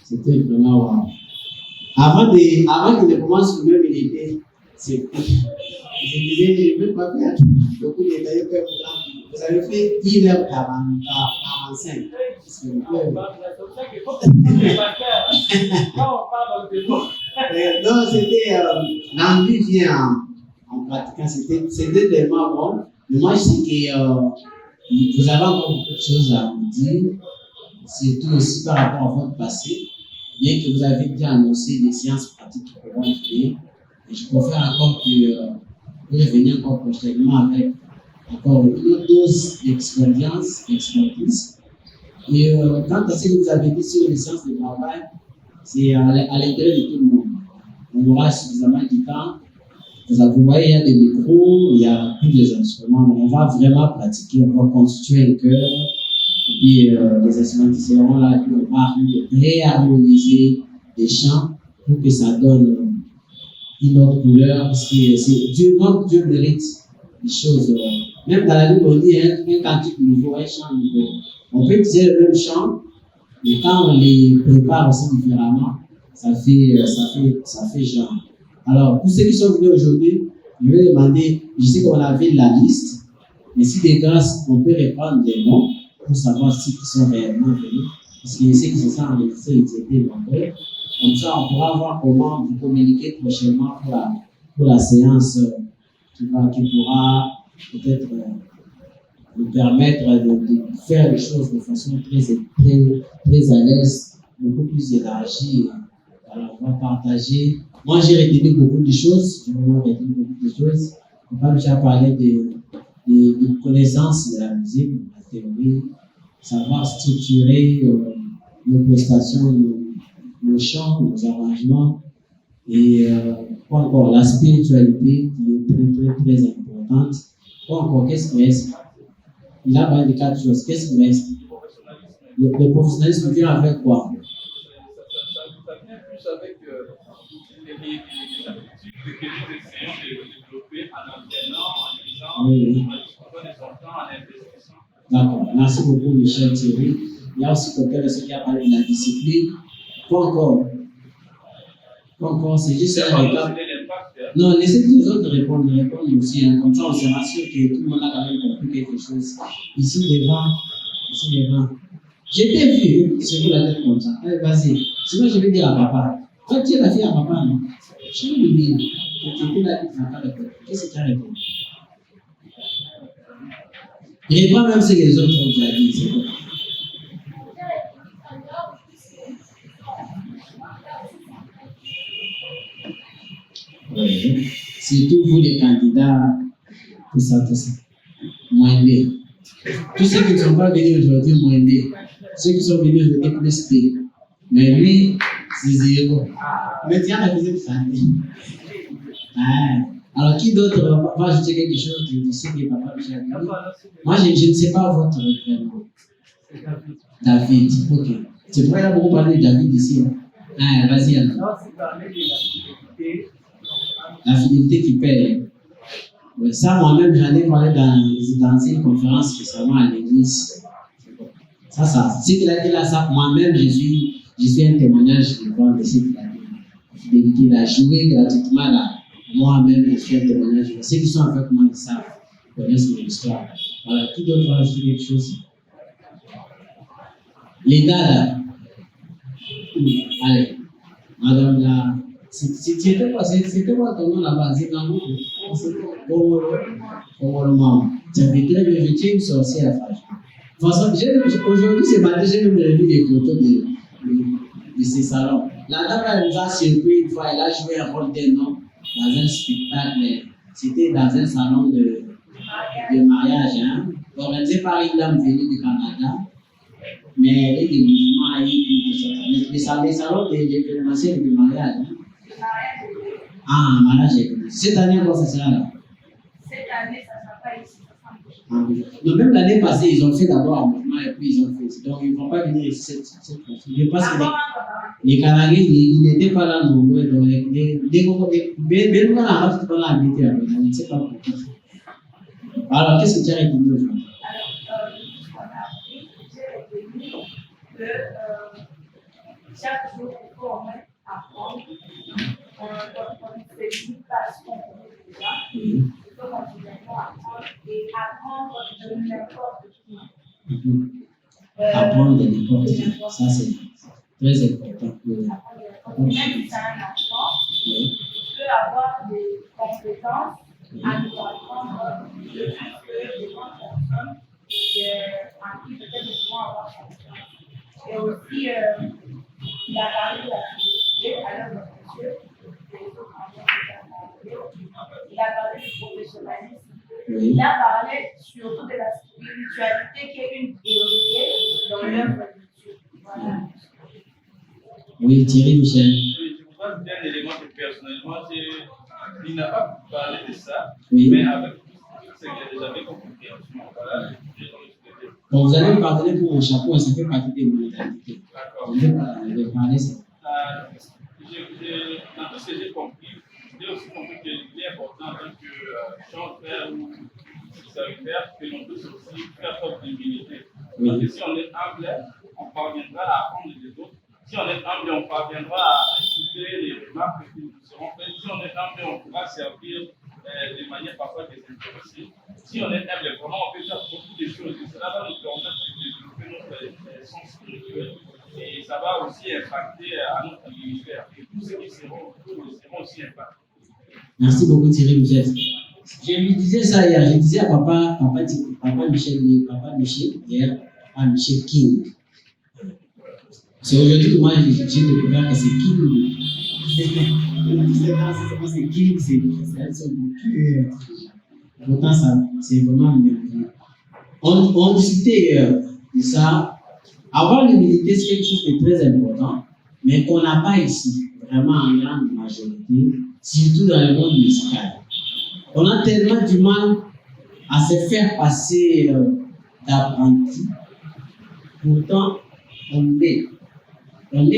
C'était vraiment wow. Avant qu'il ne commence le même, il était. Je disais, je ne veux pas faire beaucoup de détails comme ça. Vous avez fait 1h45. S'il vous plaît. Non, c'était l'envie vient en pratiquant. C'était tellement bon. Mais moi, je sais que vous avez encore beaucoup de choses à vous dire, surtout aussi par rapport à votre passé. Bien que vous avez déjà annoncé des séances pratiques qui pourront venir. Et je préfère encore que vous revenir encore prochainement avec encore une autre dose d'expertise. Et quant à ce que vous avez dit sur les séances de travail, c'est à l'intérêt de tout le monde. On aura suffisamment de temps. Vous voyez, il y a des micros, il y a plus d'instruments, mais on va vraiment pratiquer, on va constituer un chœur. Et puis les instruments qui seront là, puis on va réharmoniser les chants pour que ça donne une autre couleur, parce que Dieu mérite les choses. Même dans la Bible, on dit un cantique nouveau, un chant nouveau. On peut utiliser le même chant, mais quand on les prépare aussi différemment, ça fait genre. Alors, pour ceux qui sont venus aujourd'hui, Je vais demander, je sais qu'on avait la liste, mais si des grâces, on peut répondre des noms pour savoir ceux qui sont réellement venus. Parce que ceux qui se sont enregistrés, ils étaient nombreux. Comme ça, on pourra voir comment vous communiquer prochainement pour la séance qui pourra peut-être nous permettre de faire les choses de façon très à l'aise, beaucoup plus élargie. Alors, on va partager. Moi, j'ai retenu beaucoup de choses. J'ai vraiment retenu beaucoup de choses. On va déjà parler de connaissances de la musique, de la théorie, savoir structurer nos prestations, nos chants, nos arrangements, et quoi encore, la spiritualité qui est très importante. Quoi encore, qu'est-ce qui reste? Il a parlé de 4 choses. Qu'est-ce qui reste? Le professionnalisme vient avec quoi? Ça vient plus avec les habitudes que nous essayons de développer en entraînant, en lisant, Oui. en prenant son temps, en investissant. D'accord. Merci beaucoup, Michel Thierry. Il y a aussi quelqu'un qui a parlé de la discipline. Quoi encore? C'est juste un récap. Non, laissez tous les autres répondre aussi. Hein. Comme ça, on sera sûr que tout le monde a quand même compris quelque chose. Ici devant. J'étais vieux, c'est vous la tête comme ça. Allez, vas-y. Sinon, je vais dire à papa. Toi, tu es la fille à papa, non? Je vais lui dire. Tu étais là, tu n'as pas répondu. Qu'est-ce que tu as répondu? Réponds même ce que les autres ont déjà dit, c'est bon. Oui. Surtout vous les candidats, tout ça. Moins D. Tous ceux qui ne sont pas venus aujourd'hui, moins D. Ceux qui sont venus aujourd'hui, plus D. Mais lui, c'est 0. Mais tiens, la visite santé. Alors, qui d'autre va ajouter quelque chose de ce que papa Michel a dit? Moi, je ne sais pas votre prénom. David, ok. C'est pourquoi il a beaucoup parlé de David ici. Hein? Vas-y, alors. Non, c'est parler de la fidélité. La fidélité qui paye. Ouais, ça, moi-même, j'en ai parlé dans une conférence récemment à l'église. Ça, ce qu'il a dit là, ça, moi-même, je suis un témoignage de ce qu'il a dit. La fidélité, il a joué gratuitement là. Moi-même, je suis un témoignage. Ceux qui sont avec moi, ils savent, ils connaissent mon histoire. Voilà, qui d'autre va ajouter quelque chose? Les gars là. Allez, madame là. C'était quoi ton nom là-bas? C'est Namou. Maman. Tu avais très bien vécu une sorcière. De toute façon, aujourd'hui, ce matin, j'ai même revu des photos de ces salons. La dame, elle nous a surpris une fois, elle a joué un rôle d'un homme dans un spectacle. C'était dans un salon de mariage, hein, organisé par une dame venue du Canada. Mais elle est des mouvements les salons d'événementiel de mariage. Hein. Ah, mariage événementiel. Cette année, quoi, c'est ça là? Cette année, ça ne sera pas ici. Ah, oui. Donc, même l'année passée, ils ont fait d'abord un mouvement et puis ils ont fait. Donc, ils ne vont pas venir ici cette fois-ci. Je pense que les Canadiens, ils n'étaient pas là nombreux. Donc, dès qu'on a invité, je ne sais pas pourquoi. Alors, qu'est-ce que tu as répondu aujourd'hui? Alors, ce qu'on a appris, j'ai retenu que chaque jour, il faut au moins apprendre. On ne fait pas ce qu'on connaît déjà. Il faut continuellement apprendre et apprendre de n'importe qui. Apprendre de n'importe qui. Ça, c'est très important. Même si c'est un enfant, il peut avoir des compétences à nous apprendre de plus que des grandes personnes en qui peut-être nous pouvons avoir confiance. Et aussi, il a parlé de la fidélité à l'heure de monsieur. Il a parlé du professionnalisme. Oui. Il a parlé surtout de la spiritualité qui est une priorité dans l'œuvre de Dieu. Voilà. Oui, Thierry Michel. Je vois bien l'élément que personnellement, il n'a pas parlé de ça, Oui. mais avec tout ce que j'avais compris. Voilà, Donc, vous allez me pardonner pour mon chapeau, ça fait partie de mon identité. d'accord. Je vais parler ça. Dans tout ce que j'ai compris, j'ai aussi compris qu'il est important en tant que chanteur ou serviteur que l'on puisse aussi faire preuve d'humilité. Oui. Parce que si on est humble, on parviendra à apprendre des autres. Si on est humble, on parviendra à écouter les remarques qui nous seront faites. Si on est humble, on pourra servir de manière parfois désintéressée. Si on est humble, vraiment, on peut faire beaucoup de choses. Et cela va nous permettre de développer notre sens spirituel. Et ça va aussi impacter à notre ministère. Et tous ceux qui seront aussi impactés. Merci beaucoup Thierry Michel. Je lui disais ça hier, je disais à papa Michel hier, papa Michel King. C'est aujourd'hui que moi j'ai découvert que c'est King. C'est King, c'est son beaucoup. Pourtant, ça, c'est vraiment merveilleux. On discutait de ça. Avoir l'humilité, c'est quelque chose de très important, mais qu'on n'a pas ici, vraiment en grande majorité, surtout dans le monde musical. On a tellement du mal à se faire passer d'apprenti. Pourtant, on est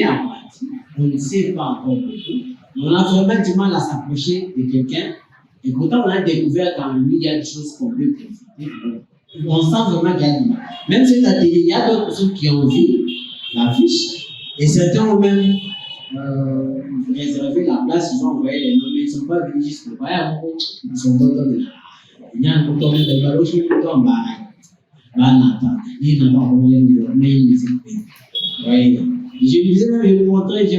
apprenti, on ne sait pas encore beaucoup. On a vraiment du mal à s'approcher de quelqu'un. Et pourtant, on a découvert qu'en lui, il y a des choses qu'on peut profiter. On sent vraiment qu'il y a du mal. Même si il y a d'autres personnes qui ont vu l'affiche, et certains ont même réservé la place, ils ont envoyé les noms, mais ils ne sont pas venus juste pour voir. Ils sont contents de il y a un bouton de ballon, je suis content en bas. Il n'a pas envoyé mais il ne sait pas. Je lui disais même, j'ai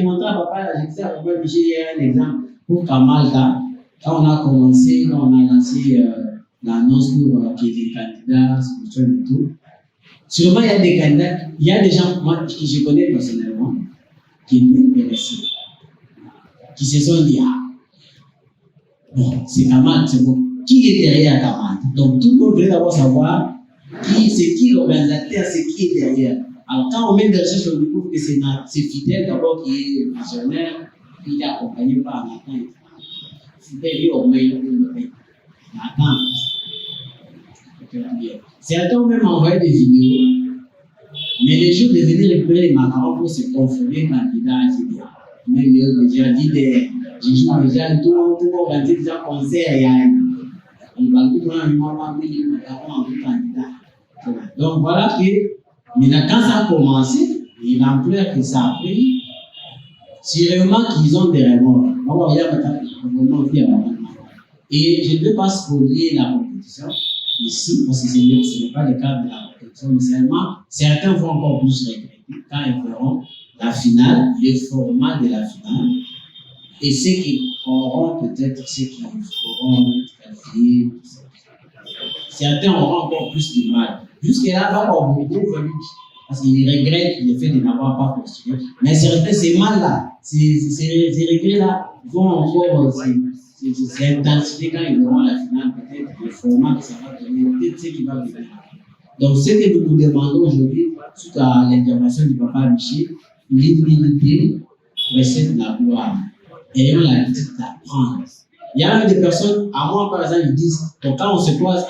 montré à papa, je disais à papa, j'ai un exemple pour Kamalta. Quand on a commencé, quand on a lancé l'annonce pour qu'il y ait des candidats, spirituels et tout, sûrement il y a des candidats, il y a des gens moi, que je connais personnellement qui étaient intéressés, qui se sont dit, ah, bon, c'est Kamal, c'est bon. Qui est derrière Kamal? Donc tout le monde voulait d'abord savoir c'est qui l'organisateur, c'est qui est derrière. Alors quand on met des recherches, on découvre que c'est Fidèle d'abord qui est visionnaire, qui est accompagné par Nathan. Certains ont même envoyé des vidéos, mais les jours de venir récupérer les macarons pour se conformer candidat, etc. Même déjà dit j'ai joué déjà tout le monde organisé déjà concert, il y a un macaron en tout candidat. Donc voilà que maintenant quand ça a commencé, et l'ampleur que ça a pris, c'est vraiment qu'ils ont des remords. Et je ne veux pas spolier la compétition ici, parce que ce n'est pas le cas de la compétition, mais seulement certains vont encore plus regretter quand ils verront la finale, le format de la finale, et ceux qui auront peut-être, ceux qui feront être qualifiés. Certains auront encore plus de mal. Jusque-là, il va avoir beaucoup venu, parce qu'ils regrettent le fait de n'avoir pas postulé. Mais c'est mal là. Ces regrets-là vont encore c'est intensifié quand ils verront la finale, peut-être le format que ça va donner, peut-être ce qui va venir. Donc, ce que nous demandons aujourd'hui, suite à l'intervention du papa Michel, l'humilité précède la gloire. Ayons l'habitude d'apprendre. Il y a même des personnes, à moi par exemple, ils disent, donc quand on se croise,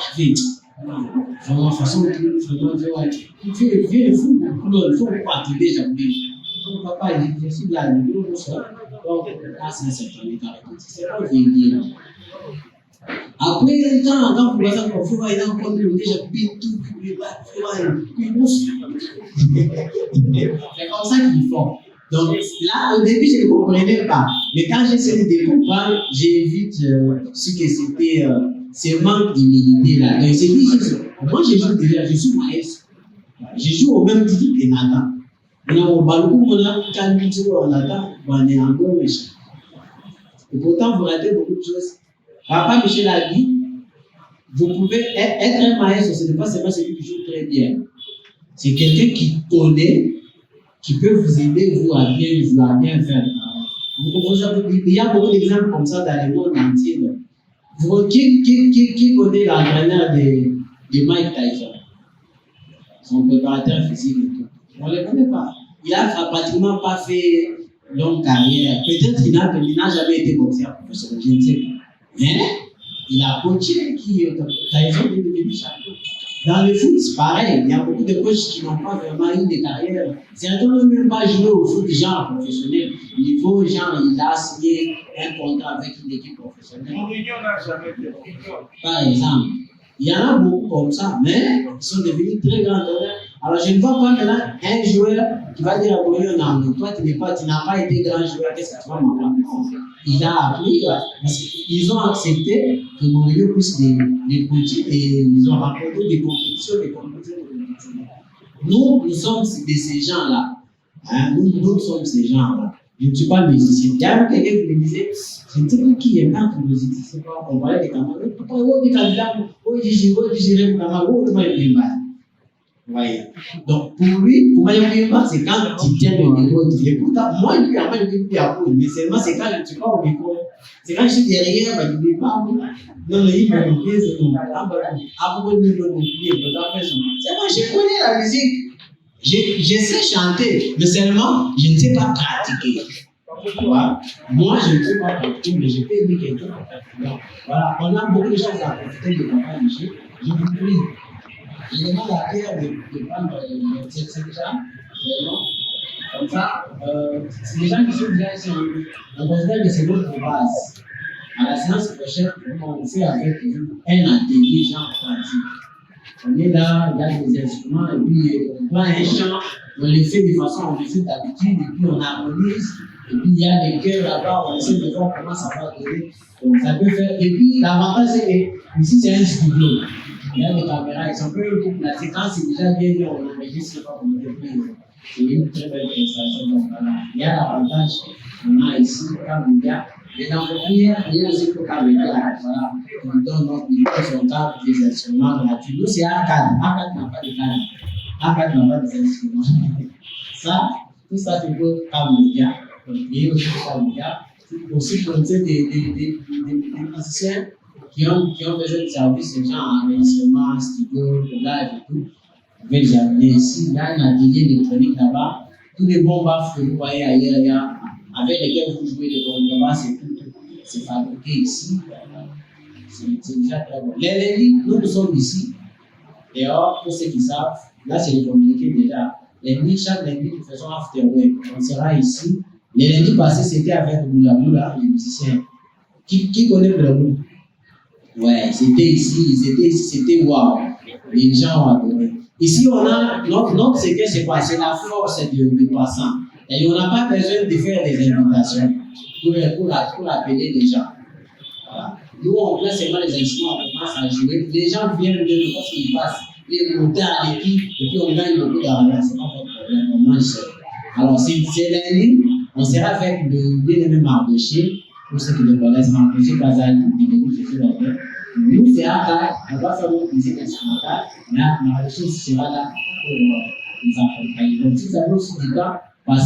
vraiment, façon, vraiment, il fait fou, il faut pas te déjà. Papa, je suis là, le ça. Donc, là, c'est un certain état. C'est pas venir. Après, quand vous voyez ça, il faut aller encore déjà tout, c'est comme ça qu'ils font. Donc, là, au début, je ne comprenais pas. Mais quand j'ai essayé de comprendre, j'ai vu ce que c'était ce manque d'humilité là. Donc, c'est dit, moi, je joue déjà, je suis maestro. Je joue au même titre que Nathan. Et pourtant, vous ratez beaucoup de choses. Papa Michel a dit, vous pouvez être un maestro, ce n'est pas seulement celui qui joue très bien. C'est quelqu'un qui connaît, qui peut vous aider, vous, à bien faire. Il y a beaucoup d'exemples comme ça dans le monde entier. Qui connaît l'entraîneur de Mike Tyson? Son préparateur physique et tout. On ne le connaît pas. Il n'a pratiquement pas fait longue carrière. Peut-être qu'il n'a jamais été boxeur professionnel, je ne sais pas. Mais il a coaché Tyson est devenu champion. Dans le foot, c'est pareil. Il y a beaucoup de coachs qui n'ont pas vraiment eu de carrière. Certains n'ont même pas joué au foot genre professionnel. Il faut, genre, il a signé un contrat avec une équipe professionnelle. Mourinho n'a jamais fait. Par exemple. Il y en a beaucoup comme ça, mais ils sont devenus très grands entraîneurs. Alors, je ne vois pas maintenant un joueur qui va dire à Boyo, non, toi, tu n'as pas été grand joueur, qu'est-ce que tu vas m'apprendre? Il a appris, parce qu'ils ont accepté que Mourinho puisse les coacher et ils ont remporté des compétitions. Nous sommes de ces gens-là. Hein? Nous sommes ces gens-là. Je ne suis pas musicien. Il y a quelqu'un qui me disait, je ne sais pas qui est là pour musique, je ne sais pas, on parlait des Camerounais. Pourquoi on dit candidat, on dit j'irai pour Cameroun, on dit voyez. Donc, pour lui, pour moi, c'est quand tu tiens le micro. Et pourtant, moi, lui, après, je lui dis à vous, mais seulement c'est quand je ne suis pas au micro. C'est quand je suis derrière, je ne dis pas. Non, il m'a dit, c'est tout. Après, nous, c'est moi, je connais la musique. Je sais chanter, mais seulement, je ne sais pas pratiquer. Voilà. Moi, je ne sais pas pratiquer, mais je peux aider quelqu'un. Voilà, on a beaucoup de choses à profiter de Papa Michel. Je vous prie. Je demande à Pierre de prendre c'est déjà, comme ça, c'est des gens qui sont déjà ici. On considère que c'est notre base. À la séance prochaine, on fait avec un atelier genre pratique. On est là, il y a des instruments, et puis on prend un chant, on le fait de façon, on le fait d'habitude, et puis on harmonise, et puis il y a des chœurs là-bas, on essaie de voir comment ça va donner. Donc ça peut faire. Et puis l'avantage, c'est que ici, c'est un studio. Il y a des caméras, ils sont peu pour la séquence, c'est déjà bien vu, on enregistre pas comme on fait. C'est une très belle prestation. Donc voilà, il y a l'avantage, on a ici le caméra. Mais dans le prière, il y a aussi le caméra. Voilà, on donne donc son cadre des instruments gratuits. Nous, c'est Arcade. Arcade n'a pas de cadre. Arcade n'a pas des instruments. Ça, tout ça, c'est pour caméra. Donc, il y a aussi le caméra. Aussi, comme c'est des musiciens qui ont besoin de services, ces gens en enregistrement, studio, live et tout. Vous pouvez les amener ici. Il y a un atelier électronique là-bas. Tous les bons baffes que vous voyez ailleurs, avec lesquels vous jouez les bons baffes, c'est fabriqué ici. C'est déjà très bon. Les lundis, nous sommes ici. D'ailleurs, pour ceux qui savent, là c'est le communiqué déjà. Chaque lundi, nous faisons afterwork. On sera ici. Les lundis passés, c'était avec Boula Boula, les musiciens. Qui connaît Boula Boula? Ouais, c'était ici, c'était waouh. Les gens ont adoré. Ici, on a notre secret, c'est quoi? C'est la force du passant. Et on n'a pas besoin de faire des invitations pour appeler les gens. Voilà. Nous, on prend seulement les instruments, on commence à jouer. Les gens viennent de nous parce qu'ils passent les montants à l'équipe et puis on gagne beaucoup d'argent. C'est pas votre problème, on mange. Alors, c'est lundi, on sera avec le bien-aimé Mardoché. Pour ceux qui le connaissent, Mardoché Bazali, qui découvre ce film. Nous, c'est Arcade, on va faire notre musique instrumentale, mais Mardoché sera là pour nous accompagner. Donc, si vous avez aussi du temps, on va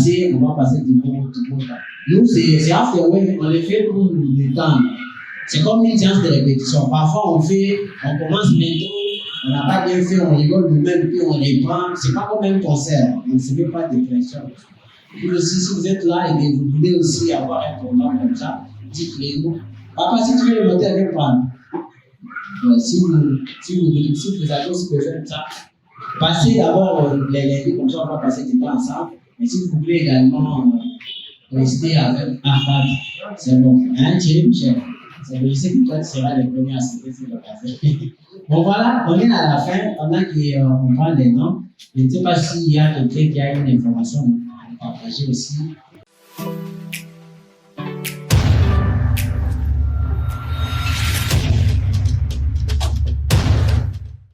passer du bon temps. Nous, c'est afterwork, on les fait pour nous détendre. C'est comme une séance de répétition. Parfois, on commence bientôt, on n'a pas bien fait, on rigole nous-mêmes, puis on reprend. C'est pas comme un concert, on ne se met pas de pression. Puis aussi, si vous êtes là et que vous voulez aussi avoir un programme comme ça, dites-le-nous. Papa, si tu veux le monter avec moi, si vous avez aussi besoin de ça, passez d'abord les lundis, comme ça on va passer du temps ensemble. Mais si vous voulez également rester avec Arcade, c'est bon. Hein, Thierry Michel? Je sais que toi, tu seras le premier à sauter sur le café. Bon, voilà, on est à la fin. Pendant qu'on parle des noms, je ne sais pas s'il y a quelqu'un qui a une information à partager aussi.